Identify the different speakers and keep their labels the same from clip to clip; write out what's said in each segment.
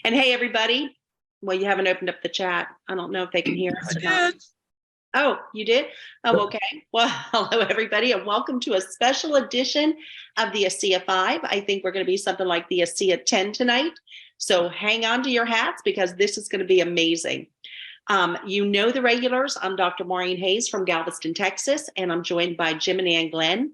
Speaker 1: And hey, everybody. Well, you haven't opened up the chat. I don't know if they can hear us or not. Oh, you did? Oh, okay. Well, hello, everybody, and welcome to a special edition of the Asea 5. I think we're going to be something like the Asea 10 tonight. So hang on to your hats because this is going to be amazing. You know the regulars. I'm Dr. Maureen Hayes from Galveston, Texas, and I'm joined by Jim and Ann Glenn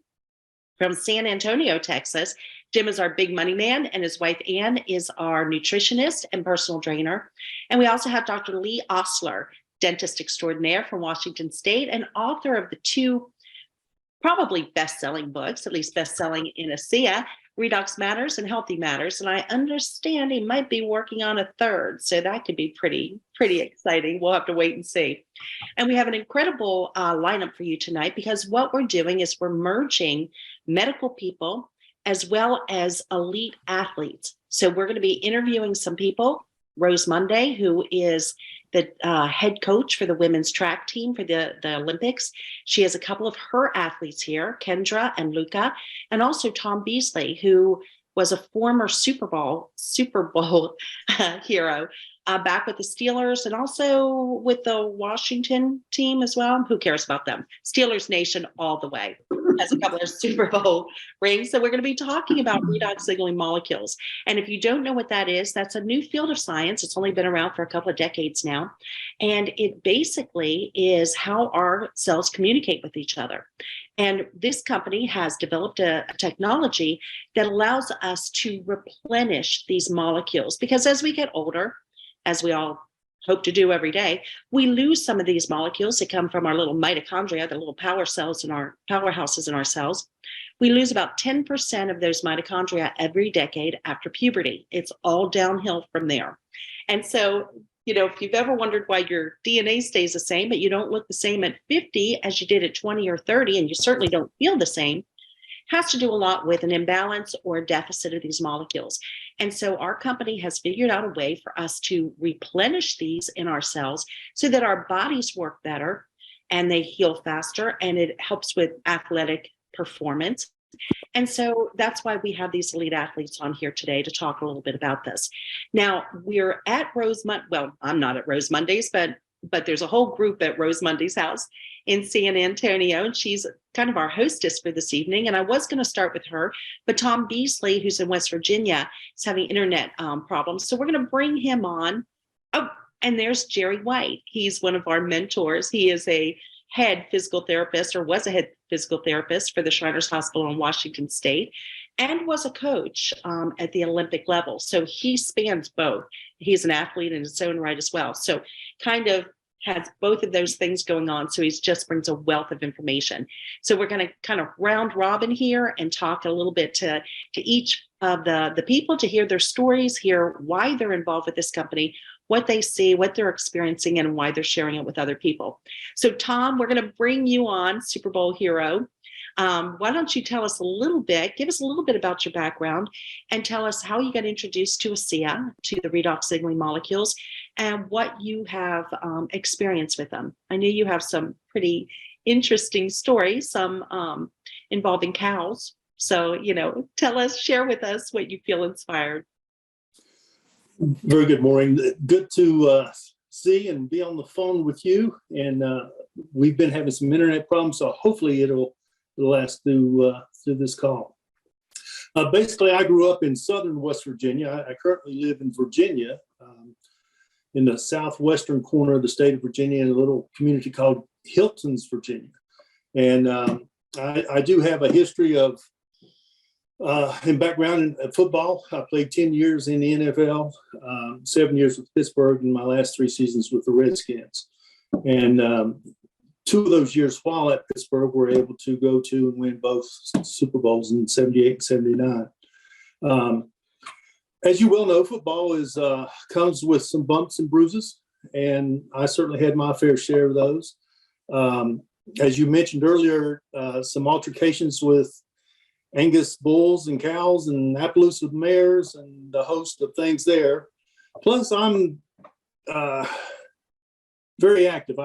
Speaker 1: from San Antonio, Texas. Jim is our big money man, and his wife Ann is our nutritionist and personal trainer. And we also have Dr. Lee Osler, dentist extraordinaire from Washington State, and author of the two probably best-selling books, at least best-selling in Asea, Redox Matters and Healthy Matters. And I understand he might be working on a third, so that could be pretty exciting. We'll have to wait and see. And we have an incredible lineup for you tonight because what we're doing is we're merging medical people as well as elite athletes. So we're going to be interviewing some people. Rose Monday, who is the head coach for the women's track team for the Olympics. She has a couple of her athletes here, Kendra and Luca, and also Tom Beasley, who was a former Super Bowl hero, back with the Steelers and also with the Washington team as well. Who cares about them? Steelers Nation all the way. Has a couple of Super Bowl rings. So we're going to be talking about redox signaling molecules. And if you don't know what that is, that's a new field of science. It's only been around for a couple of decades now. And it basically is how our cells communicate with each other. And this company has developed a technology that allows us to replenish these molecules because as we get older, as we all hope to do every day, we lose some of these molecules that come from our little mitochondria, the little power cells in our powerhouses in our cells. We lose about 10% of those mitochondria every decade after puberty. It's all downhill from there. And so, if you've ever wondered why your DNA stays the same, but you don't look the same at 50 as you did at 20 or 30, and you certainly don't feel the same, has to do a lot with an imbalance or a deficit of these molecules. And so our company has figured out a way for us to replenish these in our cells so that our bodies work better and they heal faster, and it helps with athletic performance. And so that's why we have these elite athletes on here today to talk a little bit about this. Now, we're at I'm not at Rose Mondays, but there's a whole group at Rose Monday's house in San Antonio, and she's kind of our hostess for this evening. And I was going to start with her, but Tom Beasley, who's in West Virginia, is having internet problems. So we're going to bring him on. Oh, and there's Jerry White. He's one of our mentors. He is a head physical therapist, or was a head physical therapist for the Shriners Hospital in Washington State, and was a coach at the Olympic level. So he spans both. He's an athlete in his own right as well. So kind of has both of those things going on. So he just brings a wealth of information. So we're going to kind of round robin here and talk a little bit to each of the people to hear their stories, hear why they're involved with this company, what they see, what they're experiencing, and why they're sharing it with other people. So Tom, we're going to bring you on, Super Bowl hero. Why don't you tell us give us a little bit about your background and tell us how you got introduced to Asea, to the redox signaling molecules, and what you have experienced with them. I know you have some pretty interesting stories, some involving cows. So, share with us what you feel inspired.
Speaker 2: Very good morning. Good to see and be on the phone with you. And we've been having some internet problems, so hopefully it'll last through this call. Basically, I grew up in southern West Virginia. I currently live in Virginia, in the southwestern corner of the state of Virginia, in a little community called Hiltons, Virginia. And I do have a history of and background in football. I played 10 years in the NFL, 7 years with Pittsburgh, and my last 3 seasons with the Redskins. And 2 of those years while at Pittsburgh were able to go to and win both Super Bowls in 78 and 79. As you well know, football comes with some bumps and bruises, and I certainly had my fair share of those. As you mentioned earlier, some altercations with Angus bulls and cows and Appaloosa mares and a host of things there. Plus, I'm very active.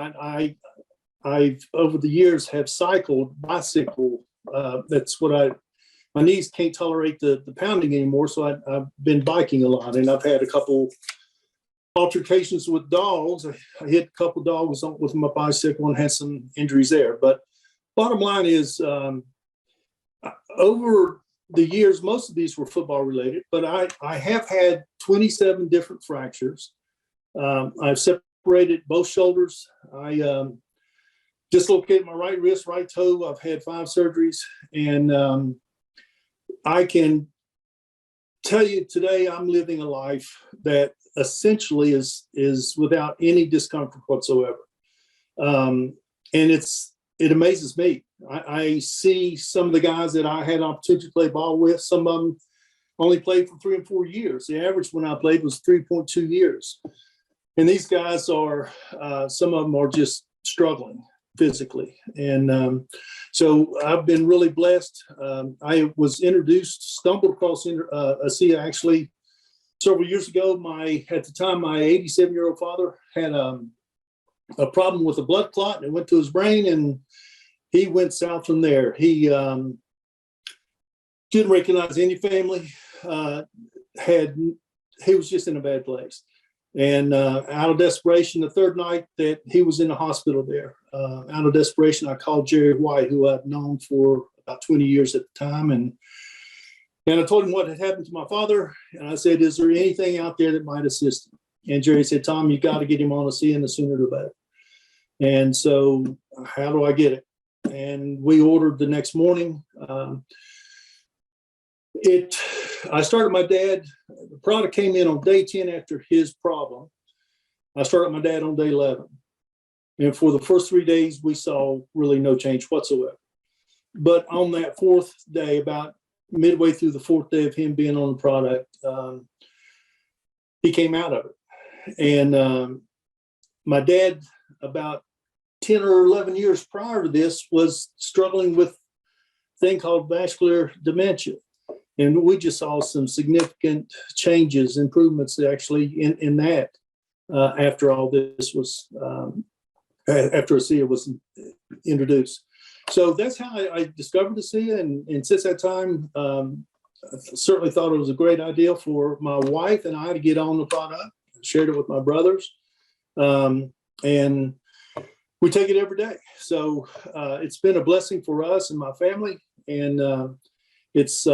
Speaker 2: I've over the years have bicycle. That's what I my knees can't tolerate the pounding anymore. So I've been biking a lot, and I've had a couple altercations with dogs. I hit a couple dogs with my bicycle and had some injuries there. But bottom line is, over the years, most of these were football related, but I have had 27 different fractures. I've separated both shoulders. I dislocated my right wrist, right toe. I've had 5 surgeries, and I can tell you today I'm living a life that essentially is without any discomfort whatsoever. And it amazes me. I see some of the guys that I had an opportunity to play ball with. Some of them only played for 3 and 4 years. The average when I played was 3.2 years. And these guys are, some of them are just struggling physically. And so I've been really blessed. I was stumbled across Asea actually several years ago. At the time, my 87-year-old father had a problem with a blood clot, and it went to his brain, and he went south from there. He didn't recognize any family. He was just in a bad place. And out of desperation, the third night that he was in the hospital there, out of desperation, I called Jerry White, who I'd known for about 20 years at the time. And I told him what had happened to my father. And I said, is there anything out there that might assist him? And Jerry said, Tom, you got to get him on Asea, and the sooner the better. And so how do I get it? And we ordered the next morning. I started my dad. The product came in on day 10 after his problem. I started my dad on day 11. And for the first 3 days, we saw really no change whatsoever. But on that 4th day, about midway through the 4th day of him being on the product, he came out of it. And my dad, about 10 or 11 years prior to this, was struggling with a thing called vascular dementia. And we just saw some significant changes, improvements actually in that after all this was, after Asea was introduced. So that's how I discovered Asea. And since that time, I certainly thought it was a great idea for my wife and I to get on the product. I shared it with my brothers. And we take it every day. So it's been a blessing for us and my family. And it's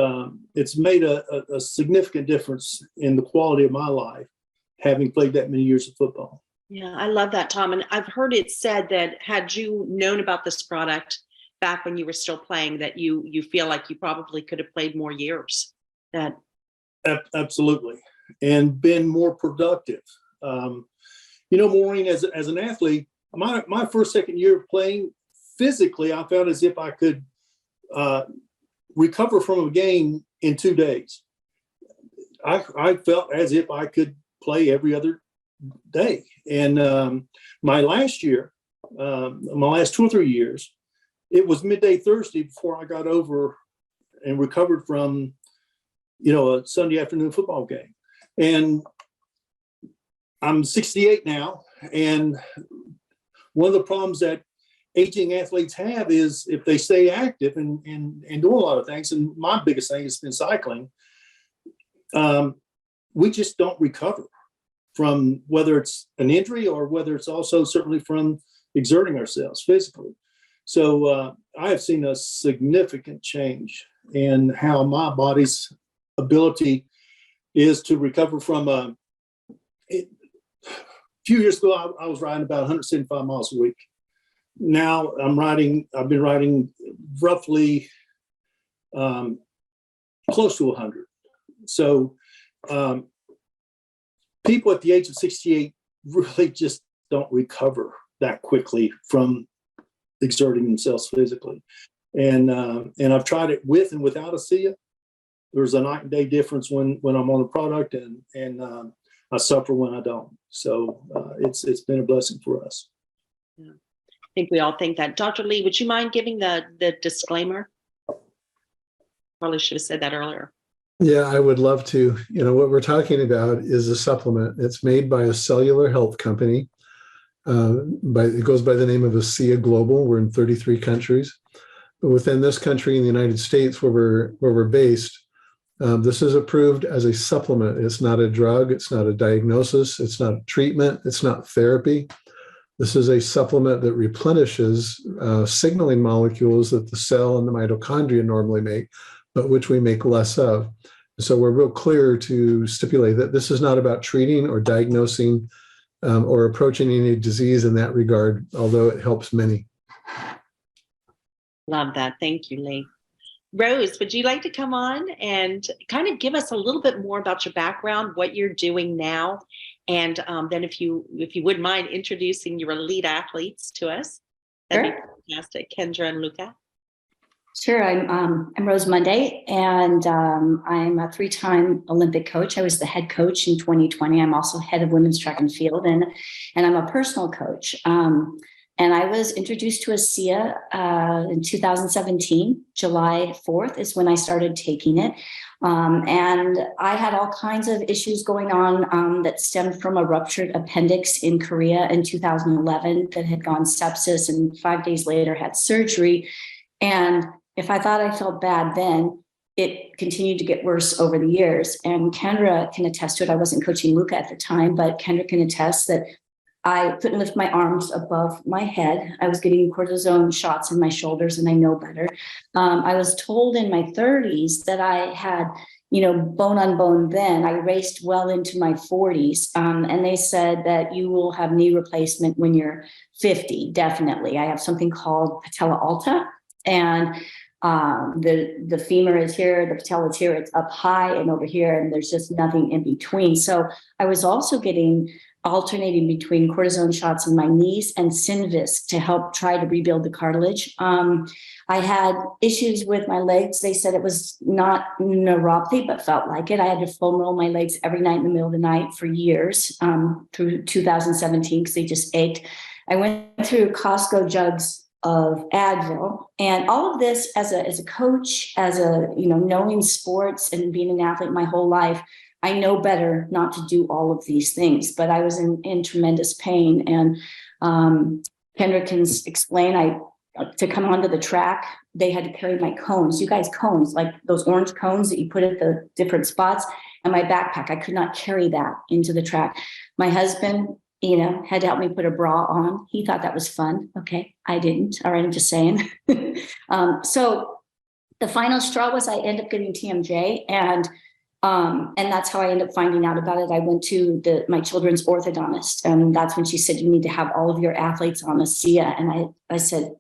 Speaker 2: made a significant difference in the quality of my life, having played that many years of football.
Speaker 1: Yeah, I love that, Tom. And I've heard it said that had you known about this product back when you were still playing, that you feel like you probably could have played more years.
Speaker 2: Absolutely, and been more productive. Maureen, as an athlete, my first, second year of playing, physically, I felt as if I could recover from a game in 2 days. I felt as if I could play every other day. And my last year, my last 2 or 3 years, it was midday Thursday before I got over and recovered from, a Sunday afternoon football game. And I'm 68 now. And one of the problems that aging athletes have is if they stay active and doing a lot of things, and my biggest thing has been cycling, we just don't recover from whether it's an injury or whether it's also certainly from exerting ourselves physically. So I have seen a significant change in how my body's ability is to recover from a few years ago, I was riding about 175 miles a week. Now I've been riding roughly close to 100. So people at the age of 68 really just don't recover that quickly from exerting themselves physically. And I've tried it with and without Asea. There's a night and day difference when I'm on a product, and I suffer when I don't. So it's been a blessing for us.
Speaker 1: Yeah. I think we all think that. Dr. Lee, would you mind giving the disclaimer? Probably should have said that earlier.
Speaker 3: Yeah, I would love to. What we're talking about is a supplement. It's made by a cellular health company. It goes by the name of Asea Global. We're in 33 countries. But within this country, in the United States, where we're based, this is approved as a supplement. It's not a drug. It's not a diagnosis. It's not a treatment. It's not therapy. This is a supplement that replenishes signaling molecules that the cell and the mitochondria normally make, but which we make less of. So we're real clear to stipulate that this is not about treating or diagnosing or approaching any disease in that regard, although it helps many.
Speaker 1: Love that. Thank you, Lee. Rose, would you like to come on and kind of give us a little bit more about your background, what you're doing now, and then if you wouldn't mind introducing your elite athletes to us, that'd be fantastic. Kendra and Luca.
Speaker 4: Sure. I'm Rose Monday, and I'm a 3-time Olympic coach. I was the head coach in 2020. I'm also head of women's track and field, and I'm a personal coach. And I was introduced to Asea in 2017. July 4th is when I started taking it. And I had all kinds of issues going on that stemmed from a ruptured appendix in Korea in 2011 that had gone sepsis, and 5 days later had surgery. And if I thought I felt bad then, it continued to get worse over the years. And Kendra can attest to it. I wasn't coaching Luca at the time, but Kendra can attest that I couldn't lift my arms above my head. I was getting cortisone shots in my shoulders, and I know better. I was told in my 30s that I had, bone on bone then. I raced well into my 40s. And they said that you will have knee replacement when you're 50, definitely. I have something called patella alta, and the femur is here, the patella is here, it's up high and over here, and there's just nothing in between. So I was also alternating between cortisone shots in my knees and Synvisc to help try to rebuild the cartilage. I had issues with my legs. They said it was not neuropathy, but felt like it. I had to foam roll my legs every night in the middle of the night for years, through 2017, because they just ached. I went through Costco jugs of Advil, and all of this as a coach, knowing sports and being an athlete my whole life, I know better not to do all of these things, but I was in tremendous pain. And Kendra can explain, to come onto the track, they had to carry my cones. You guys, cones, like those orange cones that you put at the different spots, and my backpack. I could not carry that into the track. My husband, had to help me put a bra on. He thought that was fun. Okay, I didn't. All right, I'm just saying. So the final straw was I ended up getting TMJ, and that's how I ended up finding out about it. I went to my children's orthodontist, and that's when she said, you need to have all of your athletes on Asea. And I said,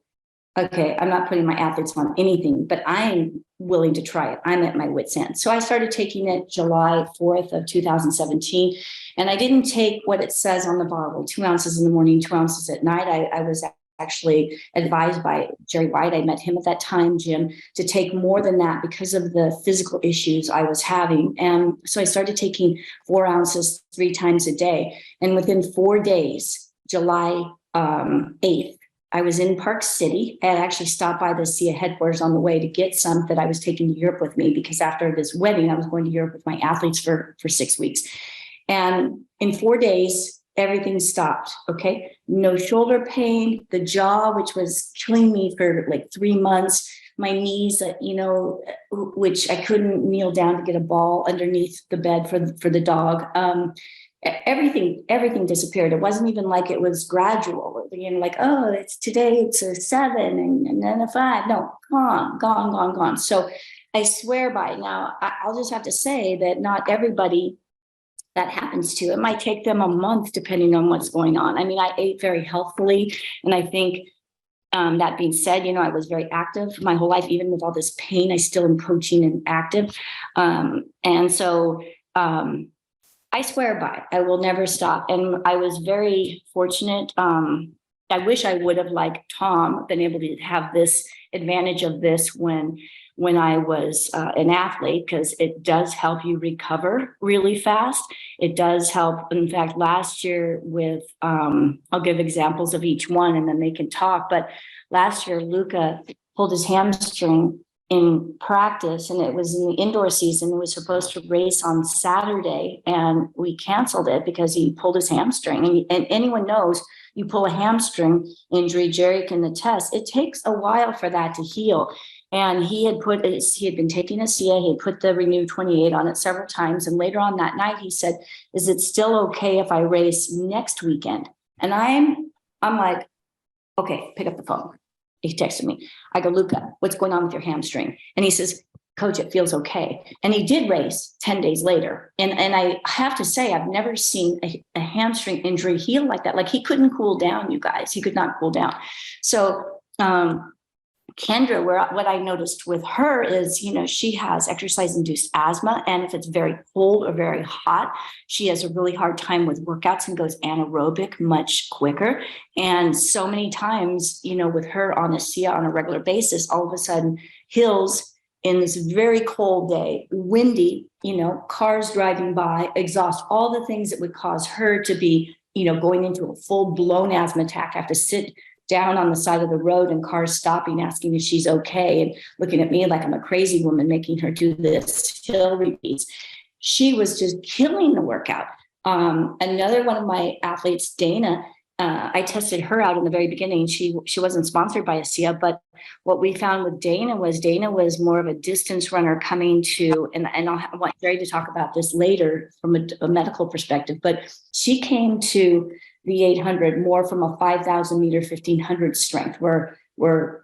Speaker 4: okay, I'm not putting my athletes on anything, but I'm willing to try it. I'm at my wit's end. So I started taking it July 4th of 2017. And I didn't take what it says on the bottle, 2 ounces in the morning, 2 ounces at night. I was actually advised by Jerry White, I met him at that time, Jim, to take more than that because of the physical issues I was having. And so I started taking 4 ounces 3 times a day. And within 4 days, July 8th, I was in Park City. I had actually stopped by the Asea headquarters on the way to get some that I was taking to Europe with me, because after this wedding, I was going to Europe with my athletes for 6 weeks. And in 4 days, everything stopped. Okay. No shoulder pain, the jaw, which was killing me for like 3 months, my knees, which I couldn't kneel down to get a ball underneath the bed for the dog. Everything disappeared. It wasn't even like it was gradual, oh, it's a 7 and then a 5. No, gone. So I swear by now, I'll just have to say that not everybody that happens to. It might take them a month depending on what's going on. I mean, I ate very healthfully, and I think that being said, I was very active my whole life. Even with all this pain, I still am coaching and active. And so I swear by it. I will never stop. And I was very fortunate. I wish I would have, like Tom, been able to have this advantage of this when I was an athlete, because it does help you recover really fast. It does help. In fact, last year with, I'll give examples of each one and then they can talk. But last year, Luca pulled his hamstring in practice, and it was in the indoor season. It was supposed to race on Saturday, and we canceled it because he pulled his hamstring. And anyone knows, you pull a hamstring injury, Jerry can attest, it takes a while for that to heal. And he had been taking Asea, he had put the Renew 28 on it several times. And later on that night, he said, is it still okay if I race next weekend? And I'm like, okay, pick up the phone. He texted me. I go, Luca, what's going on with your hamstring? And he says, Coach, it feels okay. And he did race 10 days later. And I have to say, I've never seen a hamstring injury heal like that. Like, he couldn't cool down, you guys. He could not cool down. So Kendra, what I noticed with her is, she has exercise-induced asthma. And if it's very cold or very hot, she has a really hard time with workouts and goes anaerobic much quicker. And so many times, with her on Asea on a regular basis, all of a sudden hills in this very cold day, windy, cars driving by, exhaust, all the things that would cause her to be, going into a full-blown asthma attack, have to sit down on the side of the road and cars stopping, asking if she's okay and looking at me like I'm a crazy woman, making her do this hill repeats. She was just killing the workout. Another one of my athletes, Dana, I tested her out in the very beginning. She wasn't sponsored by Asea, but what we found with Dana was more of a distance runner coming to, and I want Jerry to talk about this later from a medical perspective, but she came to the 800 more from a 5,000 meter, 1,500 strength, where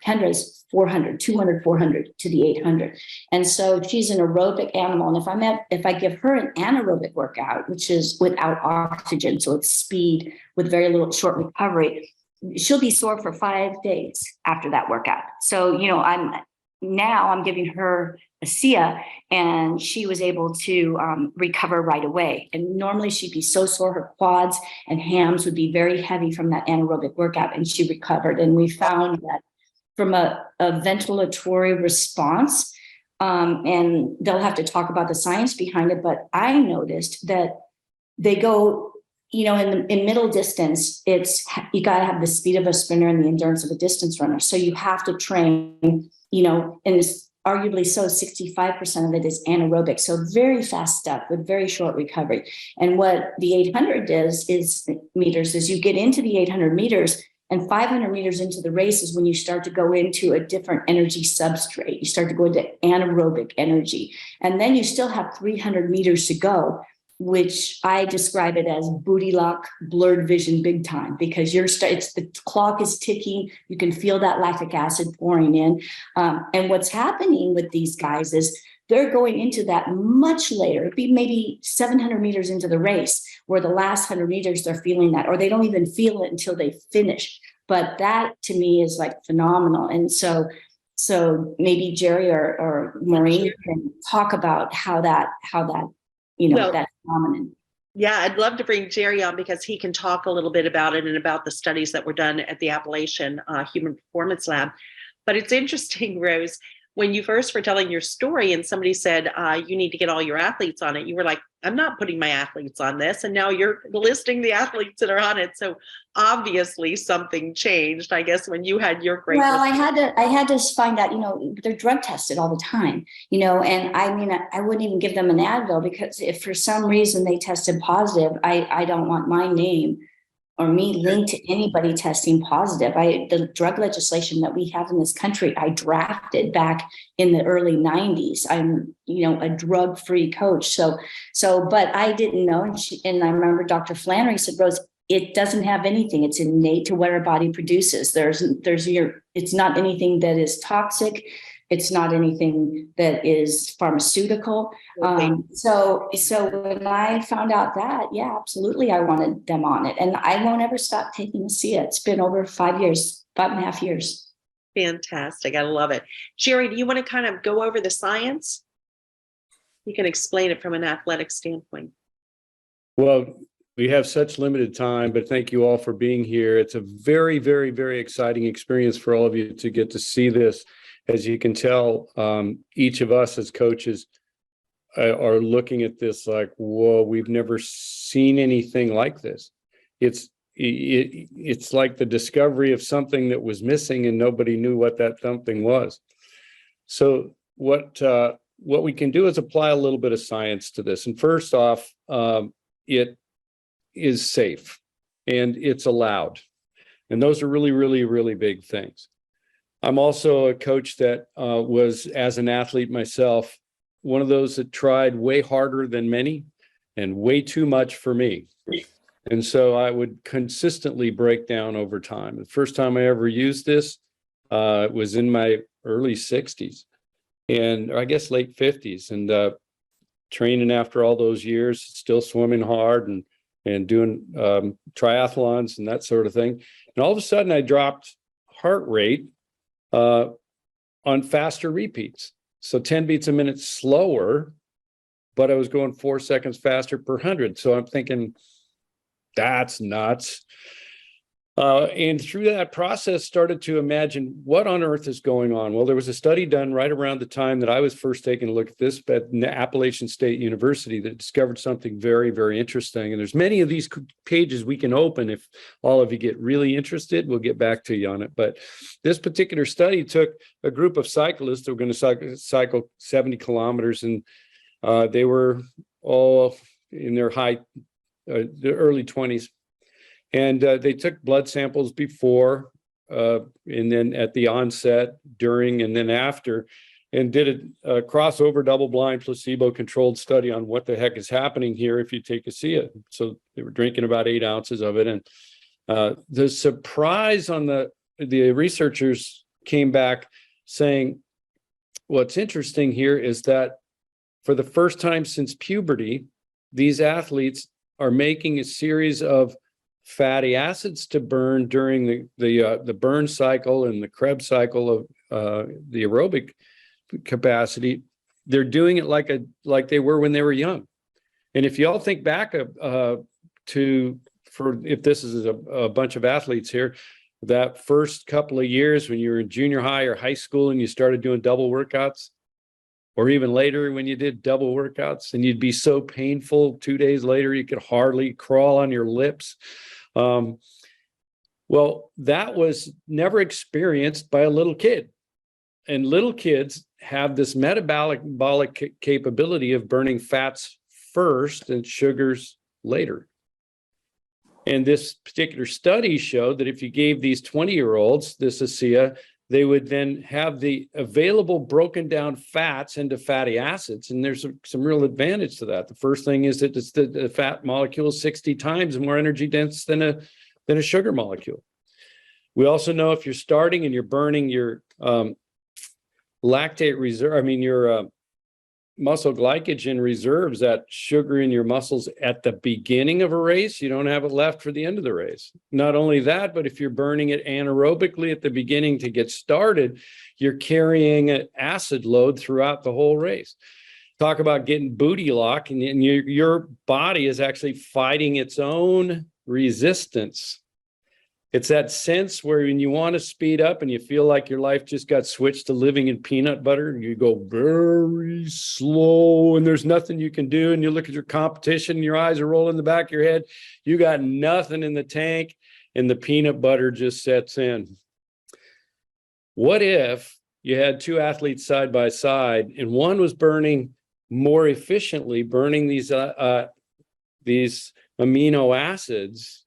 Speaker 4: Kendra's 400, 200, 400 to the 800. And so she's an aerobic animal. And if I give her an anaerobic workout, which is without oxygen, so it's speed with very little short recovery, she'll be sore for 5 days after that workout. So, I'm giving her Asea, and she was able to recover right away. And normally she'd be so sore, her quads and hams would be very heavy from that anaerobic workout, and she recovered. And we found that from a ventilatory response, and they'll have to talk about the science behind it, but I noticed that they go, in middle distance, you got to have the speed of a sprinter and the endurance of a distance runner. So you have to train, and it's arguably so 65% of it is anaerobic. So very fast stuff with very short recovery. And what the 800 is you get into the 800 meters, and 500 meters into the race is when you start to go into a different energy substrate. You start to go into anaerobic energy. And then you still have 300 meters to go, which I describe it as booty lock, blurred vision big time, because the clock is ticking. You can feel that lactic acid pouring in. And what's happening with these guys is they're going into that much later, it'd be maybe 700 meters into the race, where the last 100 meters they're feeling that, or they don't even feel it until they finish. But that to me is like phenomenal. And so maybe Jerry or Maureen can talk about how that that phenomenon.
Speaker 1: Yeah, I'd love to bring Jerry on, because he can talk a little bit about it and about the studies that were done at the Appalachian Human Performance Lab. But it's interesting, Rose, when you first were telling your story and somebody said, you need to get all your athletes on it, you were like, I'm not putting my athletes on this. And now you're listing the athletes that are on it. So obviously something changed, I guess, when you had your great.
Speaker 4: Well, I had to find out, they're drug tested all the time, and I wouldn't even give them an Advil, because if for some reason they tested positive, I don't want my name or me linked to anybody testing positive. The drug legislation that we have in this country, I drafted back in the early 90s. I'm, a drug-free coach. But I didn't know. And I remember Dr. Flannery said, Rose, it doesn't have anything. It's innate to what our body produces. It's not anything that is toxic. It's not anything that is pharmaceutical. So when I found out that, yeah, absolutely, I wanted them on it. And I won't ever stop taking Asea. It's been over 5.5 years.
Speaker 1: Fantastic. I love it. Jerry, do you want to kind of go over the science? You can explain it from an athletic standpoint.
Speaker 5: Well, we have such limited time, but thank you all for being here. It's a very, very, very exciting experience for all of you to get to see this. As you can tell, each of us as coaches are looking at this like, whoa, we've never seen anything like this. It's like the discovery of something that was missing and nobody knew what that something was. So what we can do is apply a little bit of science to this. And first off, it is safe and it's allowed. And those are really, really, really big things. I'm also a coach that was, as an athlete myself, one of those that tried way harder than many and way too much for me. And so I would consistently break down over time. The first time I ever used this was in my early 60s and I guess late 50s, and training after all those years, still swimming hard and doing triathlons and that sort of thing. And all of a sudden I dropped heart rate on faster repeats. So 10 beats a minute slower, but I was going 4 seconds faster per 100. So I'm thinking, that's nuts. And through that process, started to imagine what on earth is going on. Well, there was a study done right around the time that I was first taking a look at this at Appalachian State University that discovered something very, very interesting. And there's many of these pages we can open. If all of you get really interested, we'll get back to you on it. But this particular study took a group of cyclists that were going to cycle 70 kilometers, and they were all in their the early 20s. And they took blood samples before, and then at the onset, during, and then after, and did a crossover double-blind placebo-controlled study on what the heck is happening here if you take Asea. So they were drinking about 8 ounces of it. And the surprise on the researchers came back saying, what's interesting here is that for the first time since puberty, these athletes are making a series of fatty acids to burn during the burn cycle and the Krebs cycle of the aerobic capacity. They're doing it like they were when they were young. And if you all think back if this is a bunch of athletes here, that first couple of years when you were in junior high or high school and you started doing double workouts, or even later when you did double workouts and you'd be so painful 2 days later, you could hardly crawl on your lips. Well, that was never experienced by a little kid. And little kids have this metabolic capability of burning fats first and sugars later. And this particular study showed that if you gave these 20-year-olds this Asea, they would then have the available broken down fats into fatty acids. And there's some real advantage to that. The first thing is that it's the fat molecule is 60 times more energy dense than a sugar molecule. We also know if you're starting and you're burning your lactate reserve, your muscle glycogen reserves that sugar in your muscles at the beginning of a race, you don't have it left for the end of the race. Not only that, but if you're burning it anaerobically at the beginning to get started, you're carrying an acid load throughout the whole race. Talk about getting booty lock, and your body is actually fighting its own resistance. It's that sense where when you want to speed up and you feel like your life just got switched to living in peanut butter, you go very slow and there's nothing you can do. And you look at your competition and your eyes are rolling in the back of your head. You got nothing in the tank and the peanut butter just sets in. What if you had two athletes side by side and one was burning more efficiently, burning these amino acids,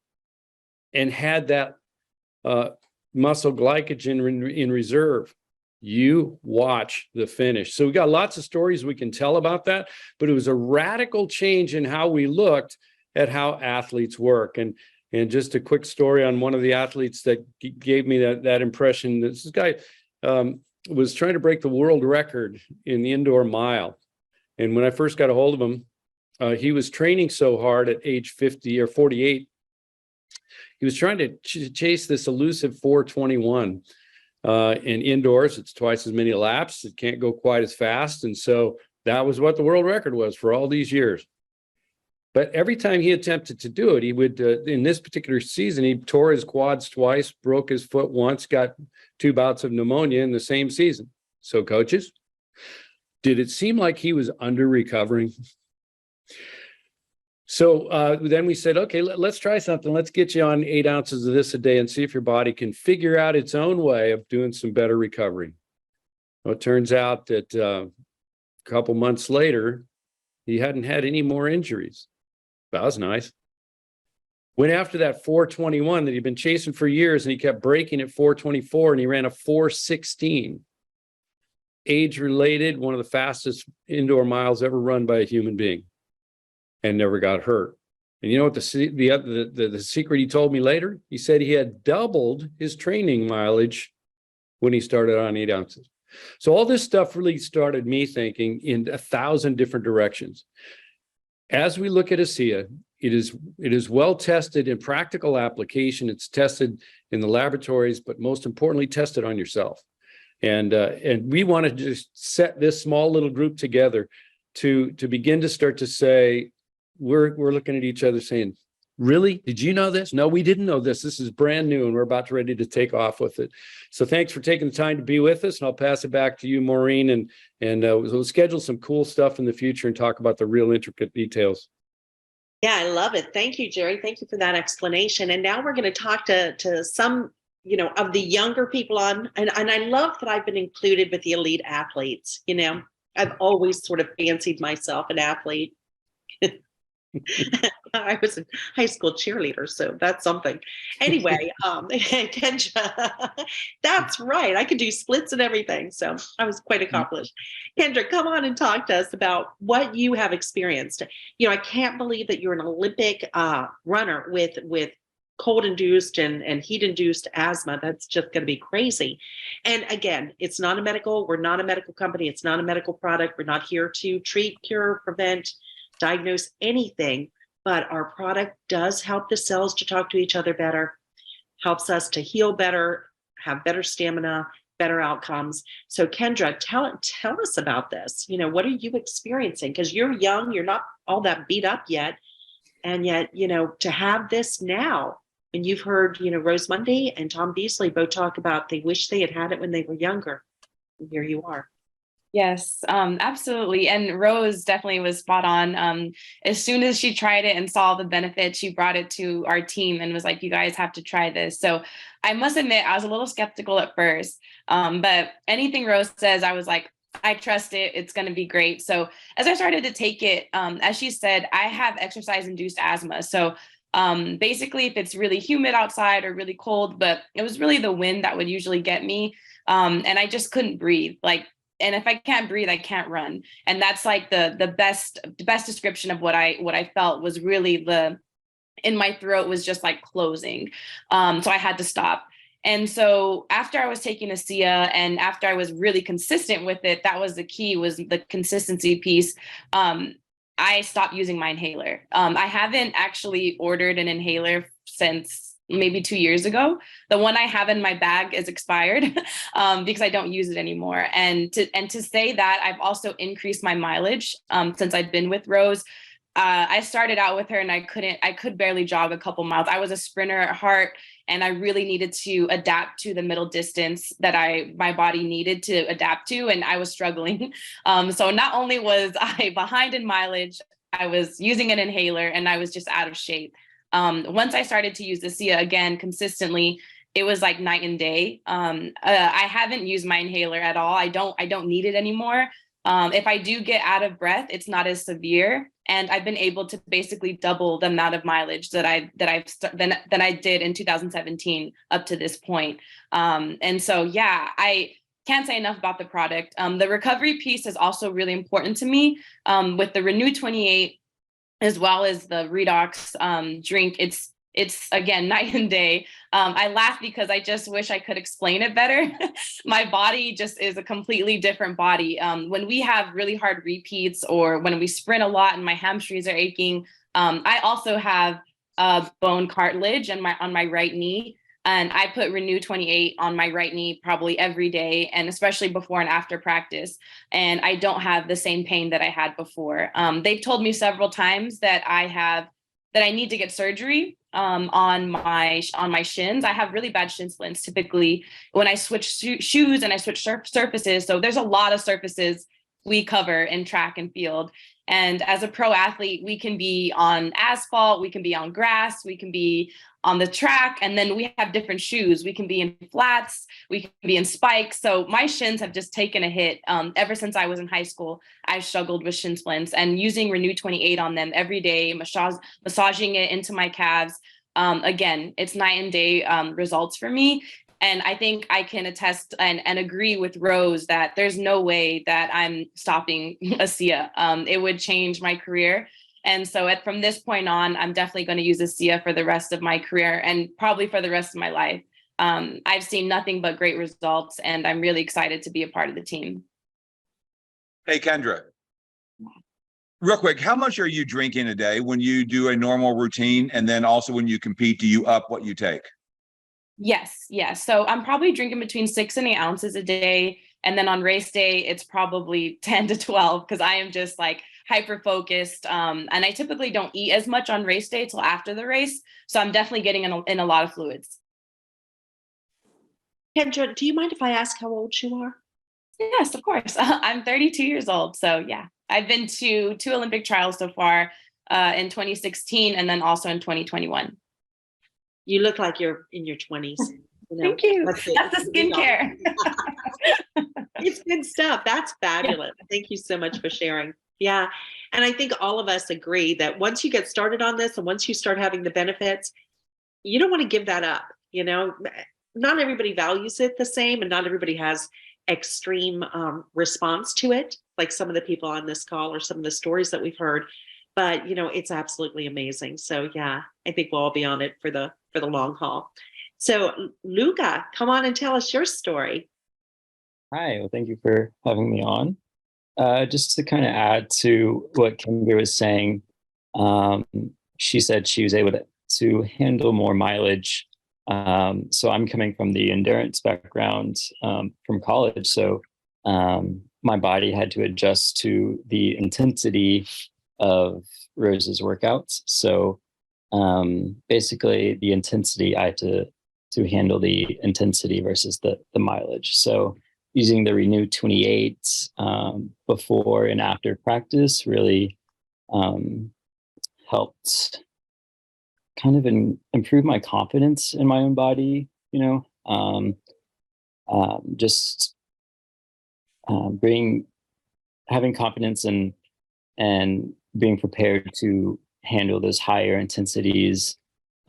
Speaker 5: and had that muscle glycogen in reserve? You watch the finish. So we got lots of stories we can tell about that, but it was a radical change in how we looked at how athletes work. And just a quick story on one of the athletes that gave me that impression. This guy was trying to break the world record in the indoor mile. And when I first got a hold of him, he was training so hard at age 50 or 48. He was trying to chase this elusive 421. And indoors, it's twice as many laps. It can't go quite as fast. And so that was what the world record was for all these years. But every time he attempted to do it, he would, in this particular season, he tore his quads twice, broke his foot once, got 2 bouts of pneumonia in the same season. So coaches, did it seem like he was under recovering? So then we said, okay, let's try something. Let's get you on 8 ounces of this a day and see if your body can figure out its own way of doing some better recovery. Well, it turns out that a couple months later, he hadn't had any more injuries. That was nice. Went after that 421 that he'd been chasing for years, and he kept breaking at 424, and he ran a 416. Age-related, one of the fastest indoor miles ever run by a human being, and never got hurt. And you know what the secret he told me later? He said he had doubled his training mileage when he started on 8 ounces. So all this stuff really started me thinking in 1,000 different directions. As we look at Asea, it is well tested in practical application. It's tested in the laboratories, but most importantly, tested on yourself. And we want to just set this small little group together to begin to start to say, we're looking at each other saying, really? Did you know this? No, we didn't know this. This is brand new, and we're about ready to take off with it. So thanks for taking the time to be with us, and I'll pass it back to you, Maureen, and we'll schedule some cool stuff in the future and talk about the real intricate details.
Speaker 1: Yeah, I love it. Thank you, Jerry. Thank you for that explanation. And now we're going to talk to some, of the younger people on, and I love that I've been included with the elite athletes. I've always sort of fancied myself an athlete. I was a high school cheerleader, so that's something. Anyway, Kendra, that's right. I could do splits and everything, so I was quite accomplished. Kendra, come on and talk to us about what you have experienced. I can't believe that you're an Olympic runner with cold-induced and heat-induced asthma. That's just going to be crazy. And again, it's not we're not a medical company. It's not a medical product. We're not here to treat, cure, prevent, diagnose anything, but our product does help the cells to talk to each other better, helps us to heal better, have better stamina, better outcomes. So Kendra, tell us about this. What are you experiencing? Because you're young, you're not all that beat up yet. And yet, to have this now, and you've heard, Rose Monday and Tom Beasley both talk about they wish they had it when they were younger. And here you are.
Speaker 6: Yes, absolutely. And Rose definitely was spot on. As soon as she tried it and saw the benefits, she brought it to our team and was like, you guys have to try this. So I must admit, I was a little skeptical at first, but anything Rose says, I was like, I trust it. It's going to be great. So as I started to take it, as she said, I have exercise-induced asthma. So basically, if it's really humid outside or really cold, but it was really the wind that would usually get me. And I just couldn't breathe. And if I can't breathe, I can't run. And that's like the best description of what I felt was really in my throat was just like closing. So I had to stop. And so after I was taking Asea and after I was really consistent with it, that was the key, was the consistency piece. I stopped using my inhaler. I haven't actually ordered an inhaler since maybe 2 years ago. The one I have in my bag is expired because I don't use it anymore. And to say that, I've also increased my mileage since I've been with Rose. I started out with her and I could barely jog a couple miles. I was a sprinter at heart, and I really needed to adapt to the middle distance that my body needed to adapt to, and I was struggling. So not only was I behind in mileage, I was using an inhaler and I was just out of shape. Once I started to use Asea again consistently, it was like night and day. I haven't used my inhaler at all. I don't need it anymore. If I do get out of breath, it's not as severe, and I've been able to basically double the amount of mileage that I did in 2017 up to this point. And so, yeah, I can't say enough about the product. The recovery piece is also really important to me. With the Renew 28, as well as the Redox drink, it's again night and day. I laugh because I just wish I could explain it better. My body just is a completely different body. When we have really hard repeats or when we sprint a lot and my hamstrings are aching, I also have bone cartilage on my right knee. And I put Renew 28 on my right knee probably every day, and especially before and after practice. And I don't have the same pain that I had before. They've told me several times that I need to get surgery on my shins. I have really bad shin splints typically when I switch shoes and I switch surfaces. So there's a lot of surfaces we cover in track and field. And as a pro athlete, we can be on asphalt, we can be on grass, we can be on the track. And then we have different shoes. We can be in flats, we can be in spikes. So my shins have just taken a hit. Ever since I was in high school, I've struggled with shin splints, and using Renew 28 on them every day, massaging it into my calves. Again, it's night and day results for me. And I think I can attest and agree with Rose that there's no way that I'm stopping Asea. It would change my career. And so from this point on, I'm definitely going to use Asea for the rest of my career and probably for the rest of my life. I've seen nothing but great results, and I'm really excited to be a part of the team.
Speaker 7: Hey, Kendra, real quick, how much are you drinking a day when you do a normal routine? And then also when you compete, do you up what you take?
Speaker 6: Yes. So I'm probably drinking between 6 and 8 ounces a day. And then on race day, it's probably 10 to 12 because I am just like hyper focused. And I typically don't eat as much on race day till after the race. So I'm definitely getting in a lot of fluids.
Speaker 1: Kendra, do you mind if I ask how old you are?
Speaker 6: Yes, of course. I'm 32 years old. So yeah, I've been to 2 Olympic trials so far in 2016 and then also in 2021.
Speaker 1: You look like you're in your 20s.
Speaker 6: Thank you. That's the skincare.
Speaker 1: It's good stuff. That's fabulous. Yeah. Thank you so much for sharing. Yeah. And I think all of us agree that once you get started on this and once you start having the benefits, you don't want to give that up. Not everybody values it the same, and not everybody has extreme response to it, like some of the people on this call or some of the stories that we've heard. But, it's absolutely amazing. So, yeah, I think we'll all be on it for the long haul. So, Luca, come on and tell us your story.
Speaker 8: Hi, well, thank you for having me on. Just to kind of add to what Kendra was saying, she said she was able to handle more mileage. So I'm coming from the endurance background from college. So my body had to adjust to the intensity of Rose's workouts. So basically the intensity, I had to handle the intensity versus the mileage. So using the Renew 28 before and after practice really helped kind of improve my confidence in my own body, just having confidence and being prepared to handle those higher intensities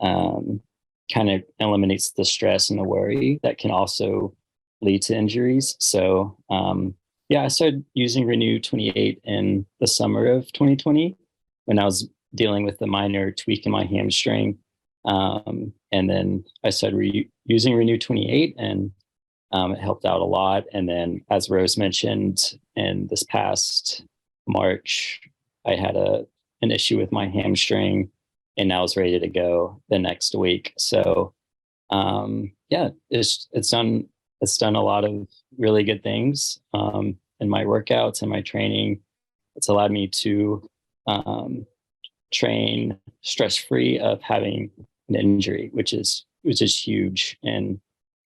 Speaker 8: kind of eliminates the stress and the worry that can also lead to injuries. So I started using Renew 28 in the summer of 2020 when I was dealing with a minor tweak in my hamstring. And then I started using Renew 28 and it helped out a lot. And then as Rose mentioned, in this past March, I had an issue with my hamstring and I was ready to go the next week. So it's done a lot of really good things in my workouts and my training. It's allowed me to train stress-free of having an injury, which is huge in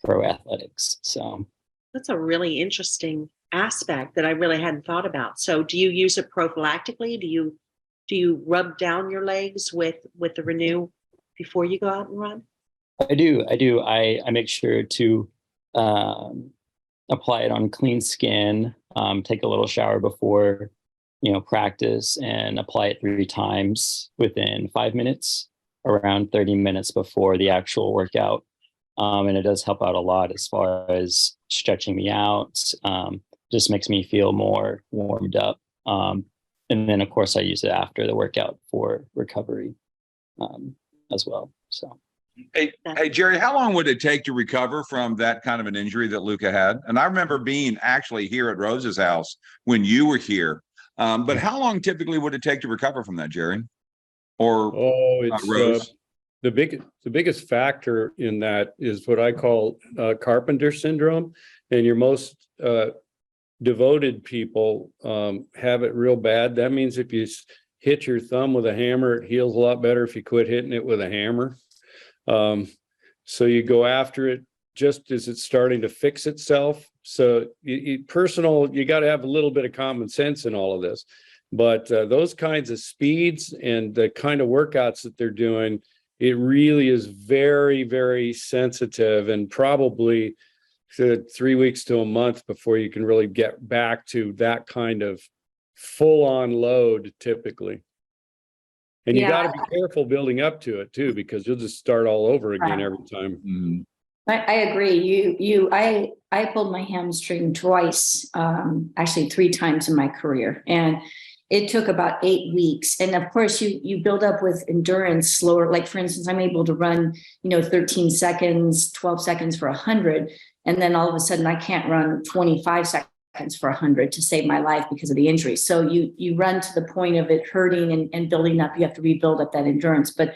Speaker 8: pro athletics. So
Speaker 1: that's a really interesting aspect that I really hadn't thought about. So do you use it prophylactically? Do you rub down your legs with the Renew before you go out and run?
Speaker 8: I do. I make sure to apply it on clean skin, take a little shower before practice, and apply it 3 times within 5 minutes, around 30 minutes before the actual workout. And it does help out a lot as far as stretching me out, just makes me feel more warmed up. And then of course I use it after the workout for recovery as well. So.
Speaker 7: Hey, Jerry, how long would it take to recover from that kind of an injury that Luca had? And I remember being actually here at Rose's house when you were here. But how long typically would it take to recover from that, Jerry? Or
Speaker 5: it's
Speaker 7: Rose?
Speaker 5: The biggest factor in that is what I call carpenter syndrome, and your most devoted people have it real bad. That means if you hit your thumb with a hammer, it heals a lot better if you quit hitting it with a hammer. So you go after it just as it's starting to fix itself. So you got to have a little bit of common sense in all of this. But those kinds of speeds and the kind of workouts that they're doing, it really is very, very sensitive, and probably 3 weeks to a month before you can really get back to that kind of full-on load typically. And you got to be careful building up to it too, because you'll just start all over again every time.
Speaker 7: Mhm.
Speaker 4: I agree. I pulled my hamstring twice, actually 3 times in my career, and it took about 8 weeks. And of course, you build up with endurance slower. Like for instance, I'm able to run, 13 seconds, 12 seconds for 100, and then all of a sudden I can't run 25 seconds for 100 to save my life because of the injury. So you run to the point of it hurting and building up. You have to rebuild up that endurance. But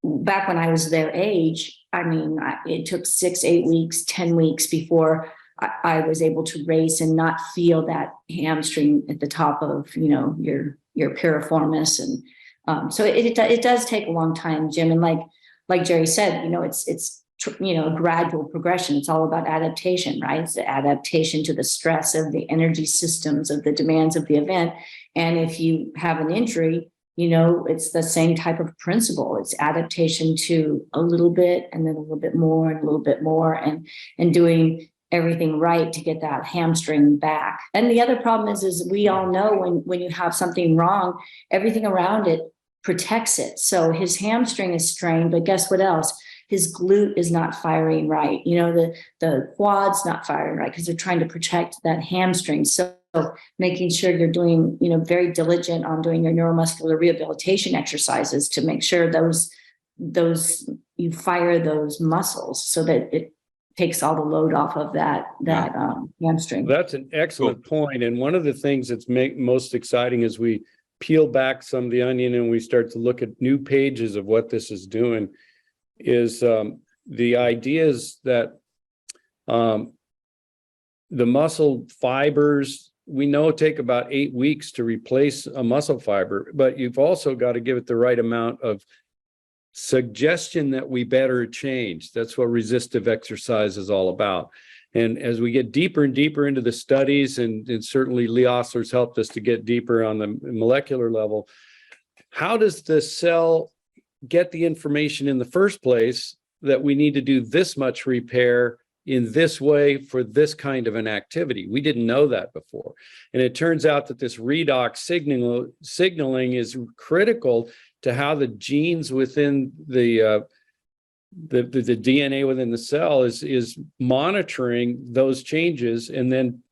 Speaker 4: back when I was their age, it took 6, 8 weeks, 10 weeks before I was able to race and not feel that hamstring at the top of, your piriformis. And so it does take a long time, Jim. And like Jerry said, it's a gradual progression. It's all about adaptation, right? It's the adaptation to the stress of the energy systems, of the demands of the event. And if you have an injury, it's the same type of principle. It's adaptation to a little bit, and then a little bit more, and a little bit more, and doing everything right to get that hamstring back. And the other problem is we all know when you have something wrong, everything around it protects it. So his hamstring is strained, but guess what else? His glute is not firing right. The quad's not firing right because they're trying to protect that hamstring. So making sure you're doing, very diligent on doing your neuromuscular rehabilitation exercises to make sure those you fire those muscles so that it takes all the load off of that hamstring.
Speaker 5: That's an excellent point. And one of the things that's most exciting as we peel back some of the onion and we start to look at new pages of what this is doing is the ideas that the muscle fibers, we know take about 8 weeks to replace a muscle fiber, but you've also got to give it the right amount of suggestion that we better change. That's what resistive exercise is all about. And as we get deeper and deeper into the studies, and certainly Lee Osler's helped us to get deeper on the molecular level, how does the cell get the information in the first place that we need to do this much repair in this way for this kind of an activity? We didn't know that before. And it turns out that this redox signaling is critical to how the genes within the DNA within the cell is monitoring those changes. And then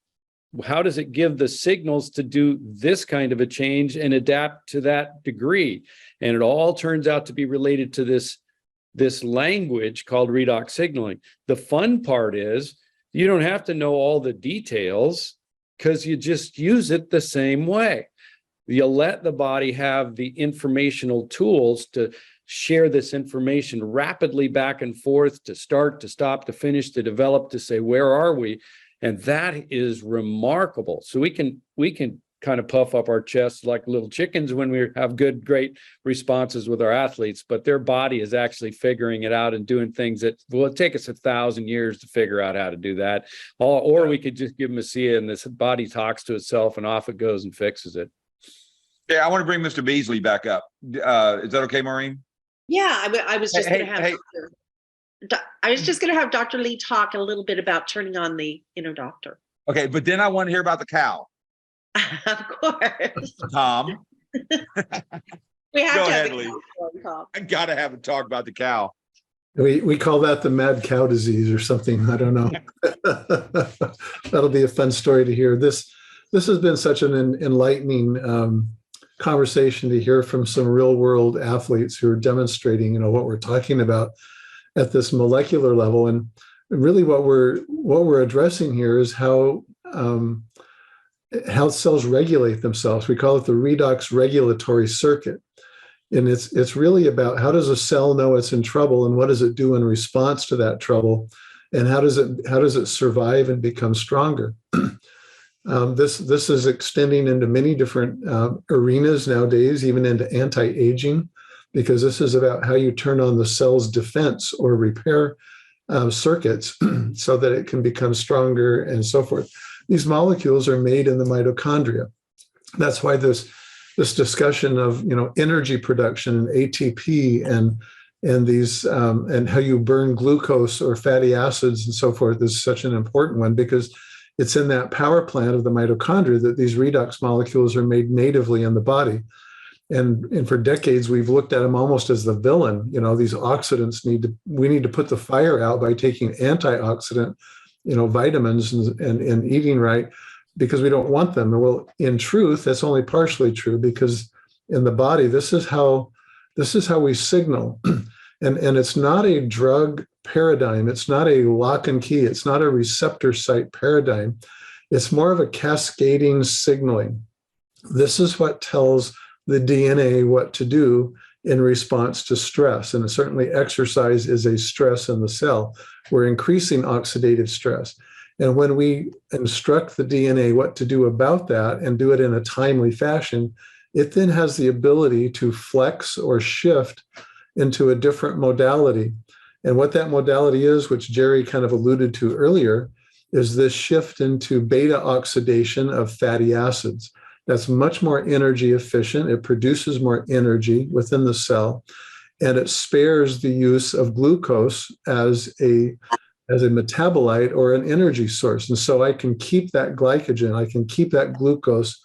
Speaker 5: how does it give the signals to do this kind of a change and adapt to that degree? And it all turns out to be related to this language called redox signaling. The fun part is you don't have to know all the details because you just use it the same way. You let the body have the informational tools to share this information rapidly back and forth, to start, to stop, to finish, to develop, to say, where are we? And that is remarkable. So we can kind of puff up our chests like little chickens when we have great responses with our athletes, but their body is actually figuring it out and doing things that will take us 1,000 years to figure out how to do that. Or we could just give them Asea and this body talks to itself and off it goes and fixes it.
Speaker 7: Yeah, I want to bring Mr. Beasley back up. Is that okay, Maureen?
Speaker 1: Yeah, I was just going to have Dr. Lee talk a little bit about turning on the inner doctor.
Speaker 7: Okay, but then I want to hear about the cow.
Speaker 1: Of course.
Speaker 7: Tom.
Speaker 1: We have
Speaker 7: Go
Speaker 1: to
Speaker 7: ahead,
Speaker 1: have
Speaker 7: Lee. I got to have a talk about the cow.
Speaker 3: We call that the mad cow disease or something. I don't know. That'll be a fun story to hear. This has been such an enlightening conversation to hear from some real world athletes who are demonstrating, what we're talking about at this molecular level. And really what we're addressing here is how cells regulate themselves. We call it the redox regulatory circuit. And it's really about how does a cell know it's in trouble and what does it do in response to that trouble? And how does it survive and become stronger? This is extending into many different arenas nowadays, even into anti-aging, because this is about how you turn on the cell's defense or repair circuits so that it can become stronger and so forth. These molecules are made in the mitochondria. That's why this discussion of energy production and ATP and and these and how you burn glucose or fatty acids and so forth is such an important one, because it's in that power plant of the mitochondria that these redox molecules are made natively in the body. And for decades, we've looked at them almost as the villain. You know, these oxidants we need to put the fire out by taking antioxidant, vitamins and eating right, because we don't want them. Well, in truth, that's only partially true, because in the body, this is how we signal. And it's not a drug paradigm. It's not a lock and key. It's not a receptor site paradigm. It's more of a cascading signaling. This is what tells the DNA what to do in response to stress. And certainly exercise is a stress in the cell. We're increasing oxidative stress. And when we instruct the DNA what to do about that and do it in a timely fashion, it then has the ability to flex or shift into a different modality. And what that modality is, which Jerry kind of alluded to earlier, is this shift into beta oxidation of fatty acids. That's much more energy efficient. It produces more energy within the cell, and it spares the use of glucose as a metabolite or an energy source. And so I can keep that glycogen, I can keep that glucose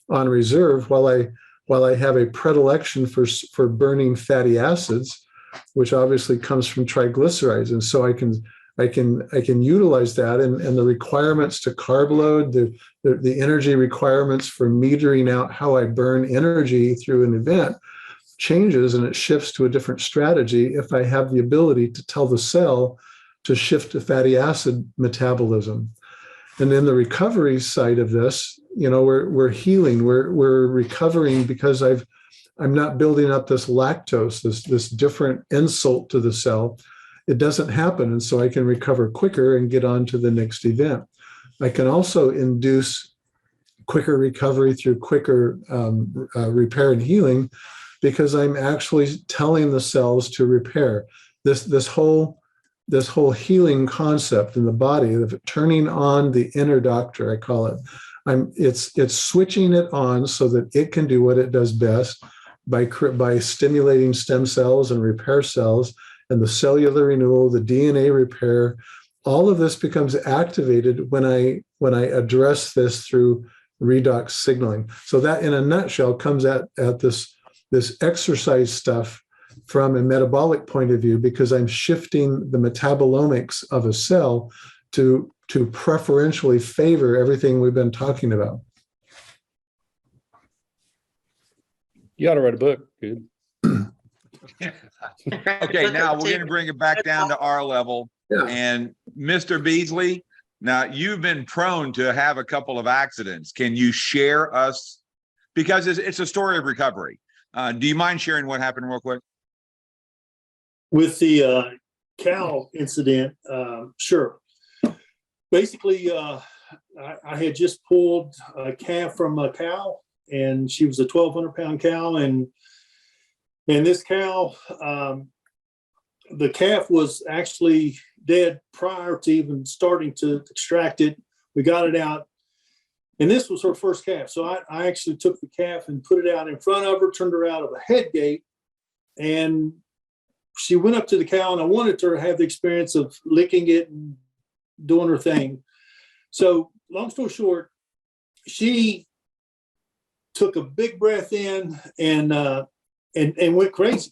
Speaker 3: on reserve while I have a predilection for burning fatty acids, which obviously comes from triglycerides. And so I can utilize that, and the requirements to carb load, the energy requirements for metering out how I burn energy through an event changes, and it shifts to a different strategy if I have the ability to tell the cell to shift to fatty acid metabolism. And then the recovery side of this, we're healing, we're recovering, because I'm not building up this lactose, this different insult to the cell. It doesn't happen, and so I can recover quicker and get on to the next event. I can also induce quicker recovery through quicker repair and healing, because I'm actually telling the cells to repair. This whole healing concept in the body of turning on the inner doctor, I call it. It's switching it on so that it can do what it does best by stimulating stem cells and repair cells, and the cellular renewal, the DNA repair. All of this becomes activated when I address this through redox signaling. So that, in a nutshell, comes at this exercise stuff from a metabolic point of view, because I'm shifting the metabolomics of a cell to preferentially favor everything we've been talking about.
Speaker 5: You ought to write a book, dude.
Speaker 7: Okay, now we're going to bring it back down to our level.
Speaker 3: Yeah.
Speaker 7: And Mr. Beasley, now you've been prone to have a couple of accidents. Can you share us, because it's a story of recovery. Do you mind sharing what happened real quick?
Speaker 2: With the cow incident, sure. Basically, I had just pulled a calf from a cow, and she was a 1,200-pound cow, and this cow, the calf was actually dead prior to even starting to extract it. We got it out, and this was her first calf. So I actually took the calf and put it out in front of her, turned her out of a head gate, and she went up to the cow, and I wanted her to have the experience of licking it and doing her thing. So long story short, she took a big breath in and went crazy.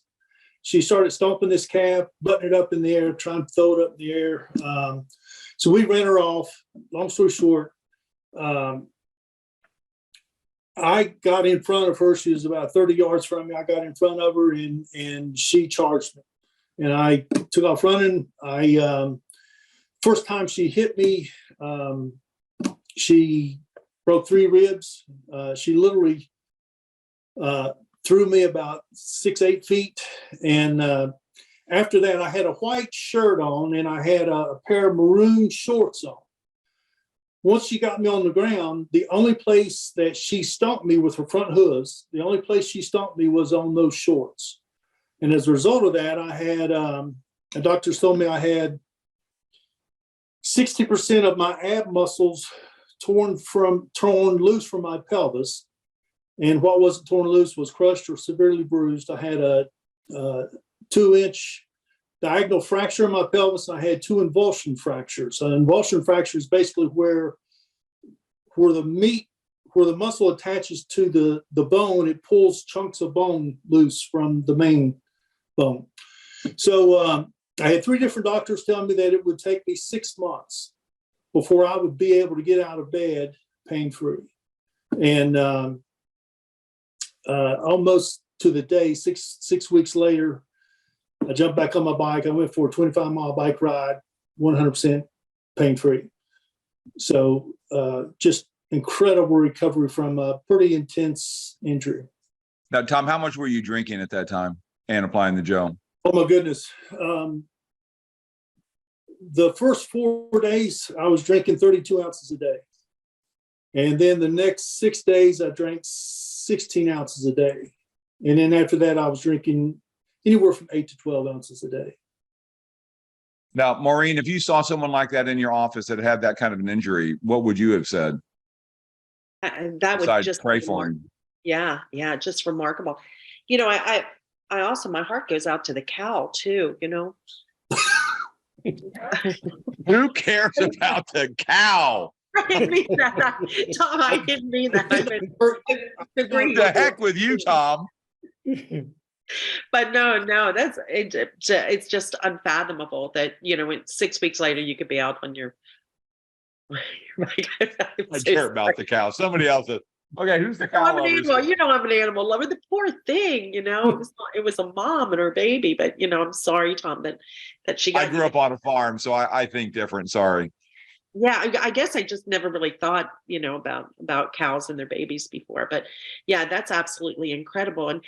Speaker 2: She started stomping this calf, butting it up in the air, trying to throw it up in the air. So we ran her off. Long story short, I got in front of her. She was about 30 yards from me. I got in front of her, and she charged me. And I took off running. First time she hit me, she broke 3 ribs. She literally threw me about 6-8 feet. And after that, I had a white shirt on, and I had a pair of maroon shorts on. Once she got me on the ground, the only place that she stomped me with her front hooves, the only place she stomped me was on those shorts. And as a result of that, I had, the doctors told me I had 60% of my ab muscles torn loose from my pelvis. And what wasn't torn loose was crushed or severely bruised. I had a 2-inch diagonal fracture in my pelvis. I had 2 invulsion fractures. An invulsion fracture is basically where the muscle attaches to the bone, it pulls chunks of bone loose from the main bone. So I had 3 different doctors telling me that it would take me 6 months before I would be able to get out of bed pain-free. And almost to the day, six weeks later, I jumped back on my bike. I went for a 25-mile bike ride, 100% pain-free. So just incredible recovery from a pretty intense injury.
Speaker 7: Now, Tom, how much were you drinking at that time and applying the gel?
Speaker 2: Oh my goodness. The first 4 days, I was drinking 32 ounces a day. And then the next 6 days, I drank 16 ounces a day. And then after that, I was drinking anywhere from 8 to 12 ounces a day.
Speaker 7: Now, Maureen, if you saw someone like that in your office that had that kind of an injury, what would you have said?
Speaker 1: That would
Speaker 7: Besides
Speaker 1: just
Speaker 7: pray
Speaker 1: be
Speaker 7: for him.
Speaker 1: Yeah, just remarkable. I also, my heart goes out to the cow too,
Speaker 7: Who cares about the cow?
Speaker 1: I didn't mean that. Tom, I didn't mean that. I meant agree.
Speaker 7: The heck with you, Tom.
Speaker 1: But no, it's just unfathomable that, 6 weeks later you could be out on your bike.
Speaker 7: I care about the cow. Somebody else is. Okay, who's the cow?
Speaker 1: I'm an animal. You know I'm an animal lover. The poor thing, it was a mom and her baby. But I'm sorry, Tom, that she got.
Speaker 7: I grew up on a farm, so I think different. Sorry.
Speaker 1: Yeah, I guess I just never really thought, about cows and their babies before. But yeah, that's absolutely incredible. And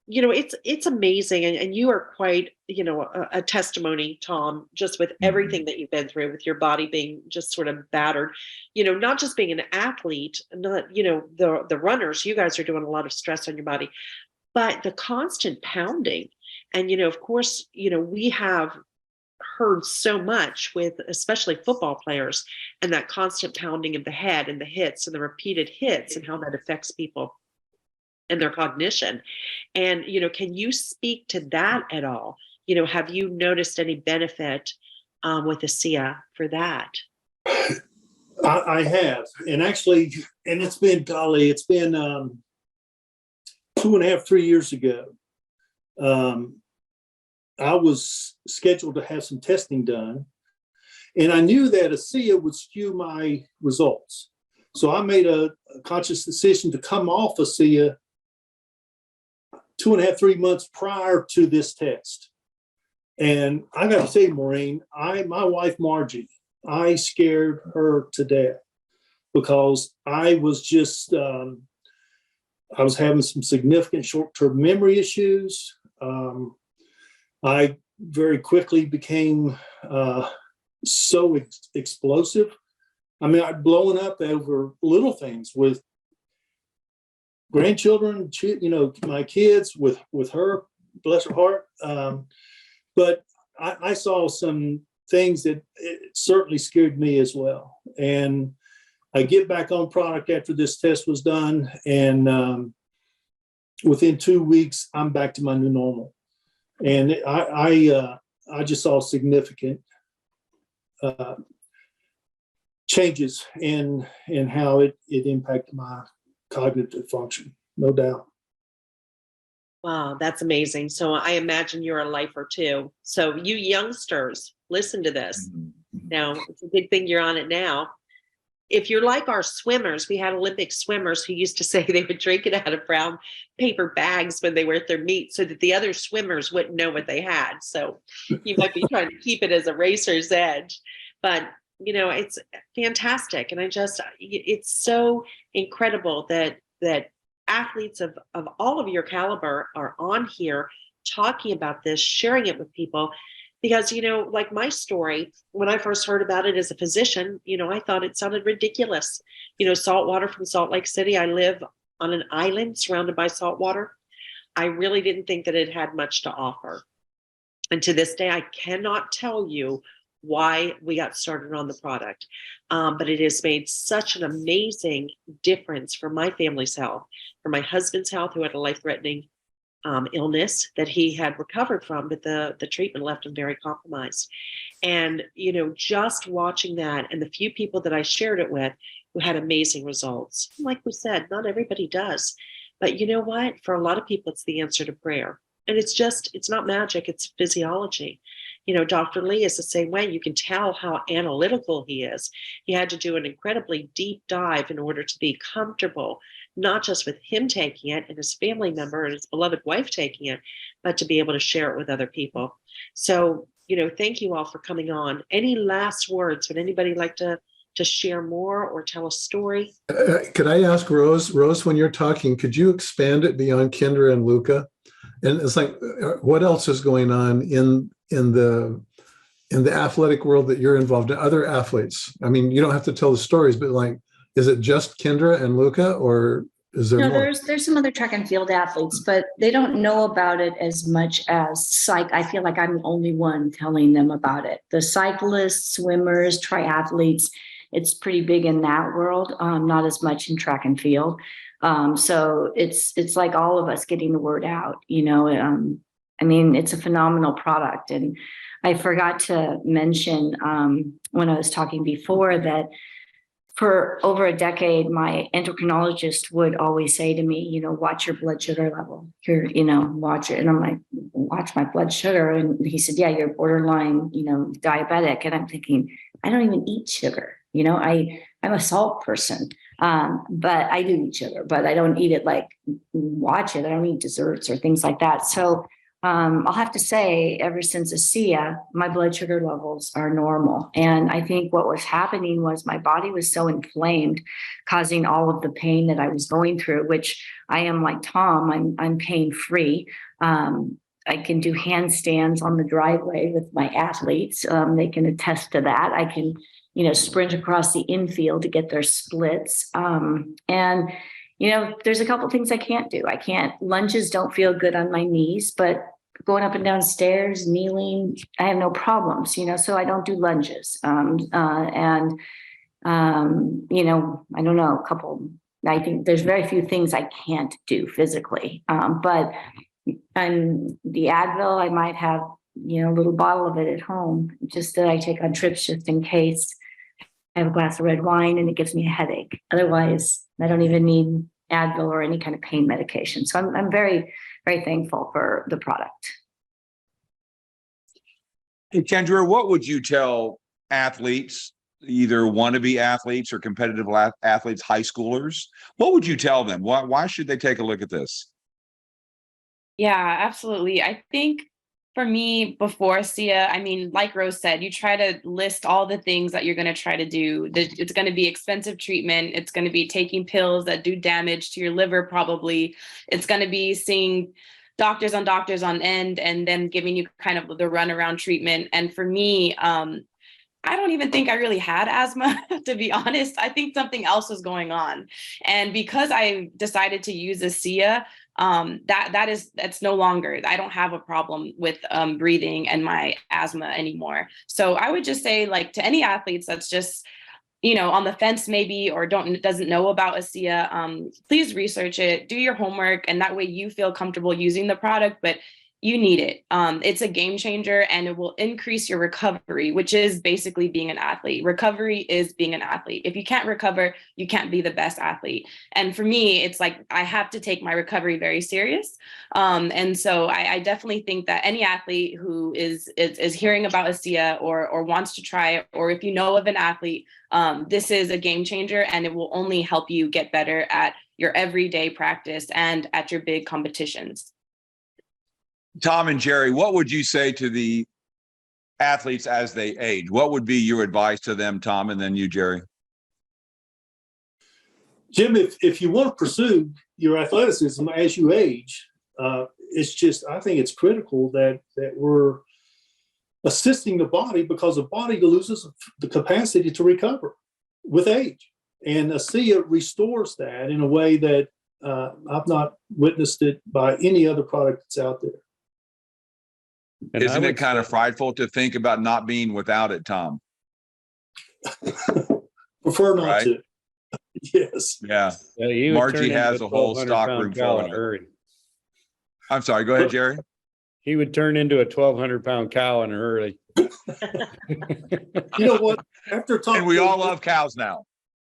Speaker 1: it's amazing, and you are quite a testimony, Tom, just with everything that you've been through, with your body being just sort of battered, not just being an athlete, not the runners, you guys are doing a lot of stress on your body, but the constant pounding. And of course, we have heard so much with especially football players, and that constant pounding of the head and the hits and the repeated hits, and how that affects people and their cognition. And, can you speak to that at all? Have you noticed any benefit with Asea for that?
Speaker 2: I have. And actually, it's been 2.5, 3 years ago. I was scheduled to have some testing done, and I knew that Asea would skew my results. So I made a conscious decision to come off Asea 2.5, 3 months prior to this test. And I got to tell you, Maureen, my wife, Margie, I scared her to death because I was just, I was having some significant short-term memory issues. I very quickly became so explosive. I mean, I'd blown up over little things with grandchildren, my kids, with her, bless her heart. But I saw some things that it certainly scared me as well. And I get back on product after this test was done, and within 2 weeks, I'm back to my new normal. And I just saw significant changes in how it impacted my cognitive function, no doubt.
Speaker 1: Wow, that's amazing. So I imagine you're a lifer too. So you youngsters, listen to this. Now, it's a good thing you're on it now. If you're like our swimmers, we had Olympic swimmers who used to say they would drink it out of brown paper bags when they were at their meet so that the other swimmers wouldn't know what they had. So you might be trying to keep it as a racer's edge, but it's fantastic. And it's so incredible that athletes of all of your caliber are on here talking about this, sharing it with people. Because, like my story, when I first heard about it as a physician, I thought it sounded ridiculous. Salt water from Salt Lake City. I live on an island surrounded by salt water. I really didn't think that it had much to offer. And to this day, I cannot tell you why we got started on the product. But it has made such an amazing difference for my family's health, for my husband's health, who had a life-threatening illness that he had recovered from, but the treatment left him very compromised. And, just watching that and the few people that I shared it with who had amazing results. Like we said, not everybody does. But you know what? For a lot of people, it's the answer to prayer. And it's not magic, it's physiology. Dr. Lee is the same way. You can tell how analytical he is. He had to do an incredibly deep dive in order to be comfortable, not just with him taking it and his family member and his beloved wife taking it, but to be able to share it with other people. So, thank you all for coming on. Any last words? Would anybody like to share more or tell a story?
Speaker 3: Could I ask Rose, when you're talking, could you expand it beyond Kendra and Luca? And it's like, what else is going on in the athletic world that you're involved in, other athletes? I mean, you don't have to tell the stories, but like, is it just Kendra and Luca, or is there more?
Speaker 4: There's some other track and field athletes, but they don't know about it as much as I feel like I'm the only one telling them about it. The cyclists, swimmers, triathletes, it's pretty big in that world, not as much in track and field. So it's like all of us getting the word out, it's a phenomenal product. And I forgot to mention when I was talking before that for over a decade, my endocrinologist would always say to me, watch your blood sugar level. Watch it. And I'm like, watch my blood sugar. And he said, yeah, you're borderline, diabetic. And I'm thinking, I don't even eat sugar. I'm a salt person, but I do eat sugar, but I don't eat it like watch it. I don't eat desserts or things like that. So I'll have to say, ever since Asea, my blood sugar levels are normal. And I think what was happening was my body was so inflamed, causing all of the pain that I was going through, which I am like Tom, I'm pain free. I can do handstands on the driveway with my athletes. They can attest to that. I can, sprint across the infield to get their splits. And there's a couple things I can't do. Lunges don't feel good on my knees, but going up and down stairs, kneeling, I have no problems, so I don't do lunges. I don't know, I think there's very few things I can't do physically. But on the Advil, I might have, a little bottle of it at home, just that I take on trips just in case. I have a glass of red wine and it gives me a headache. Otherwise, I don't even need Advil or any kind of pain medication. So I'm very, very thankful for the product.
Speaker 7: Hey, Kendra, what would you tell athletes, either wannabe athletes or competitive athletes, high schoolers? What would you tell them? Why should they take a look at this?
Speaker 6: Yeah, absolutely. I think for me, before Asea, like Rose said, you try to list all the things that you're going to try to do. It's going to be expensive treatment. It's going to be taking pills that do damage to your liver, probably. It's going to be seeing doctors on end and then giving you kind of the runaround treatment. And for me, I don't even think I really had asthma, to be honest. I think something else was going on. And because I decided to use Asea, that's no longer, I don't have a problem with breathing and my asthma anymore. So I would just say, like, to any athletes that's just, on the fence maybe, or doesn't know about Asea, please research it, do your homework, and that way you feel comfortable using the product, but you need it. It's a game changer, and it will increase your recovery, which is basically being an athlete. Recovery is being an athlete. If you can't recover, you can't be the best athlete. And for me, it's like I have to take my recovery very serious. And so I definitely think that any athlete who is hearing about Asea or wants to try it, or if you know of an athlete, this is a game changer, and it will only help you get better at your everyday practice and at your big competitions.
Speaker 7: Tom and Jerry, what would you say to the athletes as they age? What would be your advice to them, Tom, and then you, Jerry?
Speaker 2: Jim, if you want to pursue your athleticism as you age, I think it's critical that we're assisting the body, because the body loses the capacity to recover with age. And Asea restores that in a way that I've not witnessed it by any other product that's out there.
Speaker 5: And
Speaker 7: isn't it kind of frightful to think about not being without it, Tom?
Speaker 2: Prefer not
Speaker 7: right?
Speaker 2: to. Yes.
Speaker 7: Yeah.
Speaker 5: Yeah,
Speaker 7: Margie has a whole stock room full of it. I'm sorry. Go ahead, Jerry.
Speaker 5: He would turn into a 1,200-pound cow in a hurry.
Speaker 2: You know what? After talking,
Speaker 7: And we all love cows now.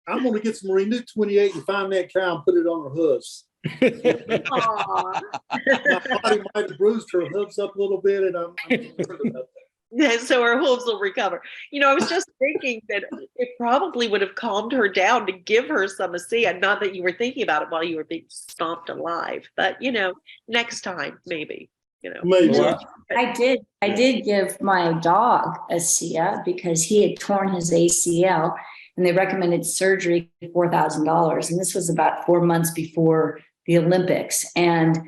Speaker 2: I'm going to get some Renew 28 and find that cow and put it on her hooves.
Speaker 1: Aw.
Speaker 2: My body might have bruised her hooves up a little bit, and I'm concerned about that.
Speaker 1: Yeah, so her hooves will recover. I was just thinking that it probably would have calmed her down to give her some Asea. Not that you were thinking about it while you were being stomped alive, but next time maybe.
Speaker 2: Maybe.
Speaker 5: Well,
Speaker 4: I did give my dog Asea because he had torn his ACL and they recommended surgery $4,000. And this was about 4 months before the Olympics. And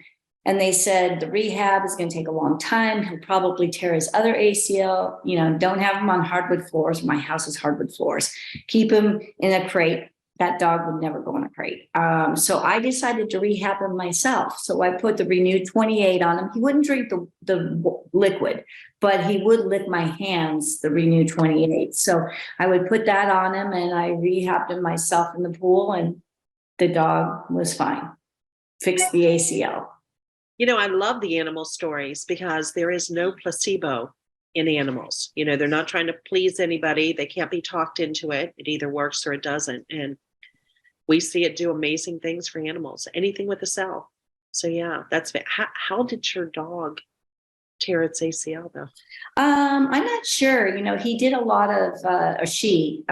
Speaker 4: they said the rehab is going to take a long time. He'll probably tear his other ACL. Don't have him on hardwood floors. My house is hardwood floors. Keep him in a crate. That dog would never go in a crate. So I decided to rehab him myself. So I put the Renew 28 on him. He wouldn't drink the liquid, but he would lick my hands, the Renew 28. So I would put that on him and I rehabbed him myself in the pool and the dog was fine. Fixed the ACL.
Speaker 1: I love the animal stories because there is no placebo in animals. They're not trying to please anybody. They can't be talked into it. It either works or it doesn't. And we see it do amazing things for animals, anything with a cell. So yeah, that's it. How did your dog tear its ACL though?
Speaker 4: I'm not sure. He did a lot of, she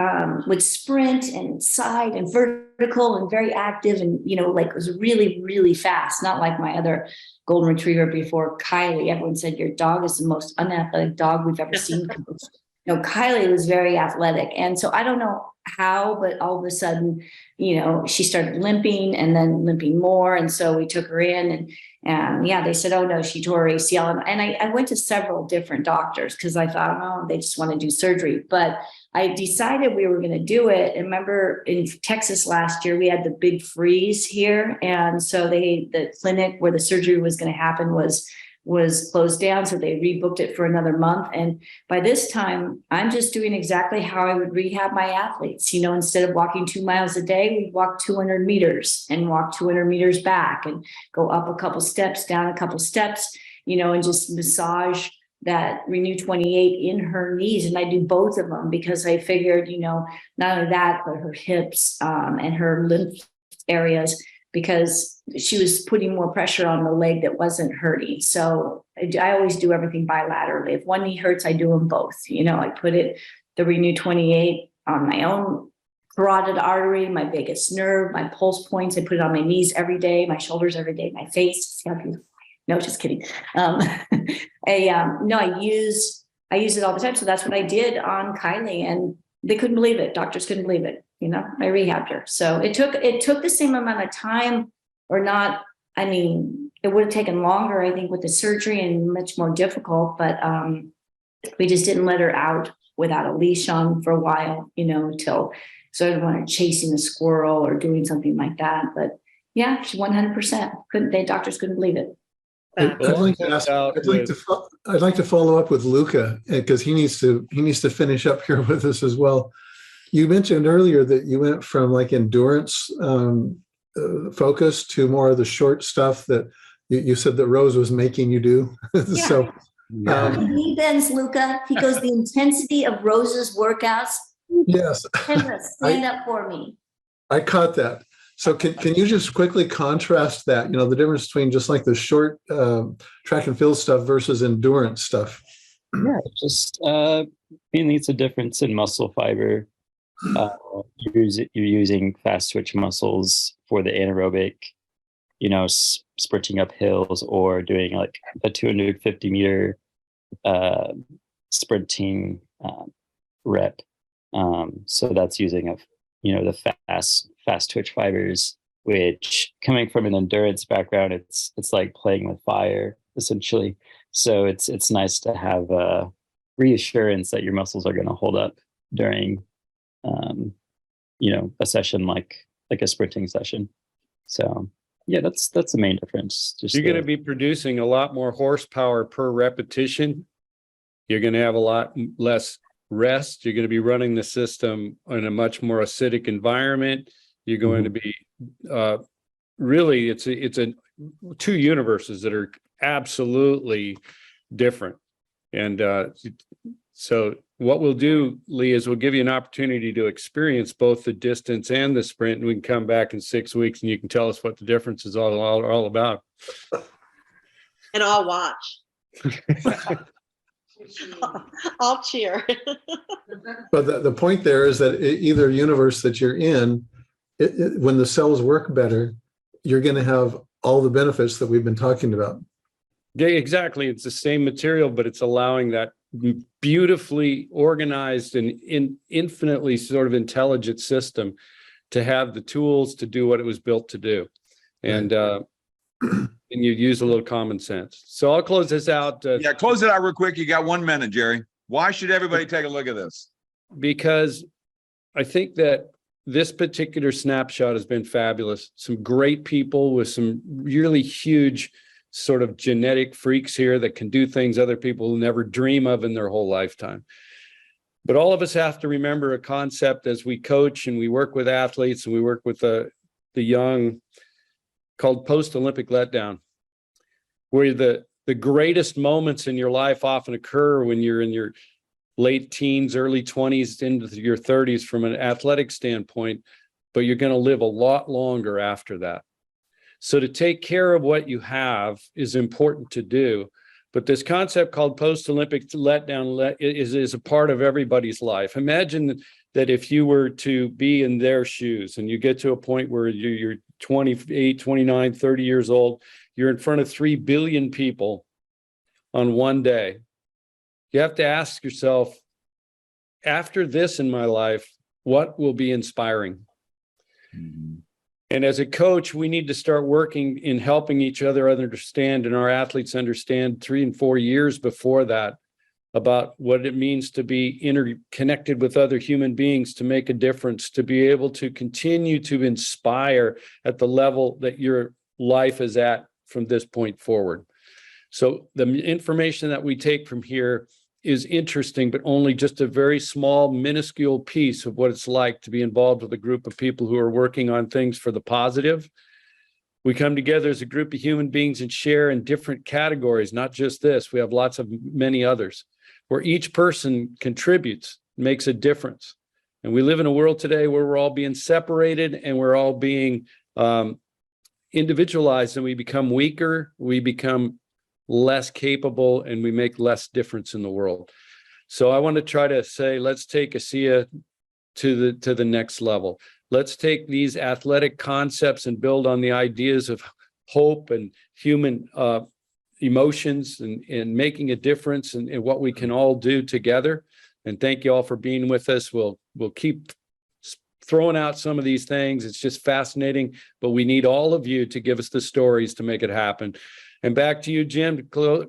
Speaker 4: would sprint and side and vertical and very active and, was really, really fast. Not like my other golden retriever before Kylie. Everyone said your dog is the most unathletic dog we've ever seen. Kylie was very athletic. And so I don't know how, but all of a sudden, she started limping and then limping more. And so we took her in and they said, oh no, she tore her ACL. And I went to several different doctors because I thought, oh, they just want to do surgery. But I decided we were going to do it. And remember in Texas last year, we had the big freeze here. And so the clinic where the surgery was going to happen was closed down. So they rebooked it for another month. And by this time, I'm just doing exactly how I would rehab my athletes. Instead of walking 2 miles a day, we walk 200 meters and walk 200 meters back and go up a couple steps, down a couple steps, and just massage that Renew 28 in her knees. And I do both of them because I figured, not only that, but her hips and her lymph areas, because she was putting more pressure on the leg that wasn't hurting. So I always do everything bilaterally. If one knee hurts, I do them both. I put the Renew 28 on my own carotid artery, my vagus nerve, my pulse points. I put it on my knees every day, my shoulders every day, my face. No, just kidding. I use it all the time. So that's what I did on Kylie, and they couldn't believe it. Doctors couldn't believe it. I rehabbed her. So it took the same amount of time or not. I mean, it would have taken longer, I think, with the surgery and much more difficult, but we just didn't let her out without a leash on for a while, until sort of when chasing a squirrel or doing something like that. But yeah, she 100% doctors couldn't believe it.
Speaker 3: I'd like to follow up with Luca because he needs to finish up here with us as well. You mentioned earlier that you went from like endurance focus to more of the short stuff that you said that Rose was making you do.
Speaker 4: Yeah.
Speaker 3: So
Speaker 4: he bends, Luca. He goes, the intensity of Rose's workouts.
Speaker 3: Yes.
Speaker 4: Kendra, stand up for me.
Speaker 3: I caught that. So can you just quickly contrast that, the difference between just like the short track and field stuff versus endurance stuff?
Speaker 8: Yeah, just mainly it's a difference in muscle fiber. You're using fast twitch muscles for the anaerobic, sprinting up hills or doing like a 250 meter sprinting rep. So that's using the fast twitch fibers, which coming from an endurance background, it's like playing with fire essentially. So it's nice to have a reassurance that your muscles are going to hold up during a session like a sprinting session. So yeah, that's the main difference.
Speaker 5: You're going to be producing a lot more horsepower per repetition. You're going to have a lot less rest. You're going to be running the system in a much more acidic environment. You're going to be really, it's a two universes that are absolutely different. And so what we'll do, Lee, is we'll give you an opportunity to experience both the distance and the sprint, and we can come back in 6 weeks and you can tell us what the difference is all about.
Speaker 1: And I'll watch. I'll cheer.
Speaker 3: But the point there is that either universe that you're in, when the cells work better, you're going to have all the benefits that we've been talking about.
Speaker 5: Yeah, exactly. It's the same material, but it's allowing that beautifully organized and infinitely sort of intelligent system to have the tools to do what it was built to do. And and you use a little common sense. So I'll close this out.
Speaker 7: Yeah, close it out real quick. You got 1 minute, Jerry. Why should everybody take a look at this?
Speaker 5: Because I think that this particular snapshot has been fabulous. Some great people with some really huge sort of genetic freaks here that can do things other people will never dream of in their whole lifetime. But all of us have to remember a concept as we coach and we work with athletes and we work with the young, called post-Olympic letdown, where the greatest moments in your life often occur when you're in your late teens, early 20s into your 30s from an athletic standpoint, but you're going to live a lot longer after that. So to take care of what you have is important to do. But this concept called post-Olympic letdown is a part of everybody's life. Imagine that if you were to be in their shoes and you get to a point where you're 28, 29, 30 years old, you're in front of 3 billion people on one day. You have to ask yourself, after this in my life, what will be inspiring? Mm-hmm. And as a coach, we need to start working in helping each other understand, and our athletes understand 3 and 4 years before that, about what it means to be interconnected with other human beings, to make a difference, to be able to continue to inspire at the level that your life is at from this point forward. So the information that we take from here is interesting, but only just a very small, minuscule piece of what it's like to be involved with a group of people who are working on things for the positive. We come together as a group of human beings and share in different categories, not just this. We have lots of many others, where each person contributes, makes a difference. And we live in a world today where we're all being separated and we're all being individualized, and we become weaker, we become less capable, and we make less difference in the world. So I want to try to say, let's take Asea to the next level. Let's take these athletic concepts and build on the ideas of hope and human emotions and making a difference in what we can all do together. And thank you all for being with us. We'll keep throwing out some of these things. It's just fascinating, but we need all of you to give us the stories to make it happen. And back to you, Jim, to close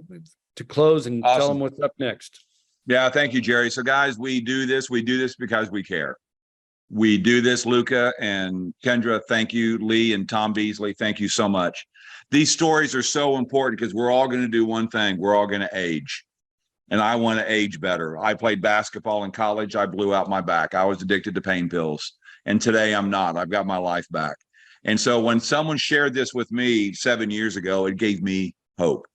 Speaker 5: and
Speaker 7: Awesome.
Speaker 5: Tell them what's up next.
Speaker 7: Yeah, thank you, Jerry. So guys, we do this because we care. We do this, Luca and Kendra, thank you. Lee and Tom Beasley, thank you so much. These stories are so important because we're all going to do one thing. We're all going to age. And I want to age better. I played basketball in college. I blew out my back. I was addicted to pain pills. And today I'm not. I've got my life back. And so when someone shared this with me 7 years ago, it gave me hope.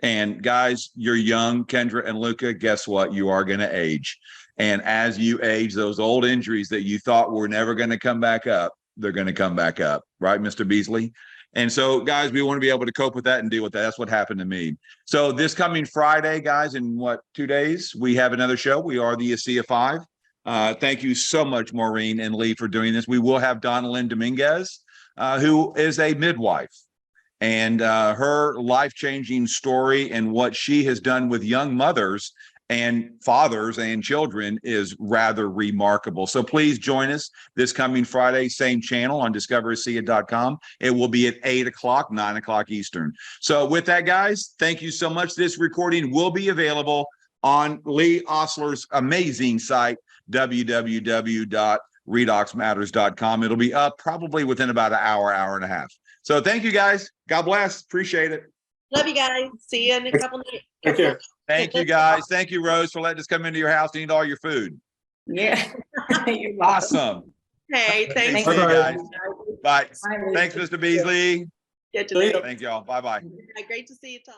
Speaker 7: And guys, you're young, Kendra and Luca, guess what? You are going to age. And as you age, those old injuries that you thought were never going to come back up, they're going to come back up. Right, Mr. Beasley? And so, guys, we want to be able to cope with that and deal with that. That's what happened to me. So this coming Friday, guys, in 2 days, we have another show. We are the Asea 5. Thank you so much, Maureen and Lee, for doing this. We will have Donalyn Dominguez, who is a midwife. And her life-changing story and what she has done with young mothers and fathers and children is rather remarkable. So please join us this coming Friday, same channel on discoverasea.com. It will be at 8 o'clock, 9 o'clock Eastern. So with that, guys, thank you so much. This recording will be available on Lee Osler's amazing site, www.redoxmatters.com. It'll be up probably within about an hour, hour and a half. So thank you, guys. God bless. Appreciate it.
Speaker 1: Love you guys. See you in a couple minutes.
Speaker 2: Take care.
Speaker 7: Thank you, guys. Thank you, Rose, for letting us come into your house and eat all your food.
Speaker 4: Yeah. You're welcome.
Speaker 7: Awesome.
Speaker 1: Hey, thanks.
Speaker 7: See you guys. Bye.
Speaker 4: Bye, Luca.
Speaker 7: Thanks, Mr. Beasley.
Speaker 1: Good to know.
Speaker 7: Thank y'all. Bye-bye.
Speaker 1: Great to see you, Tom.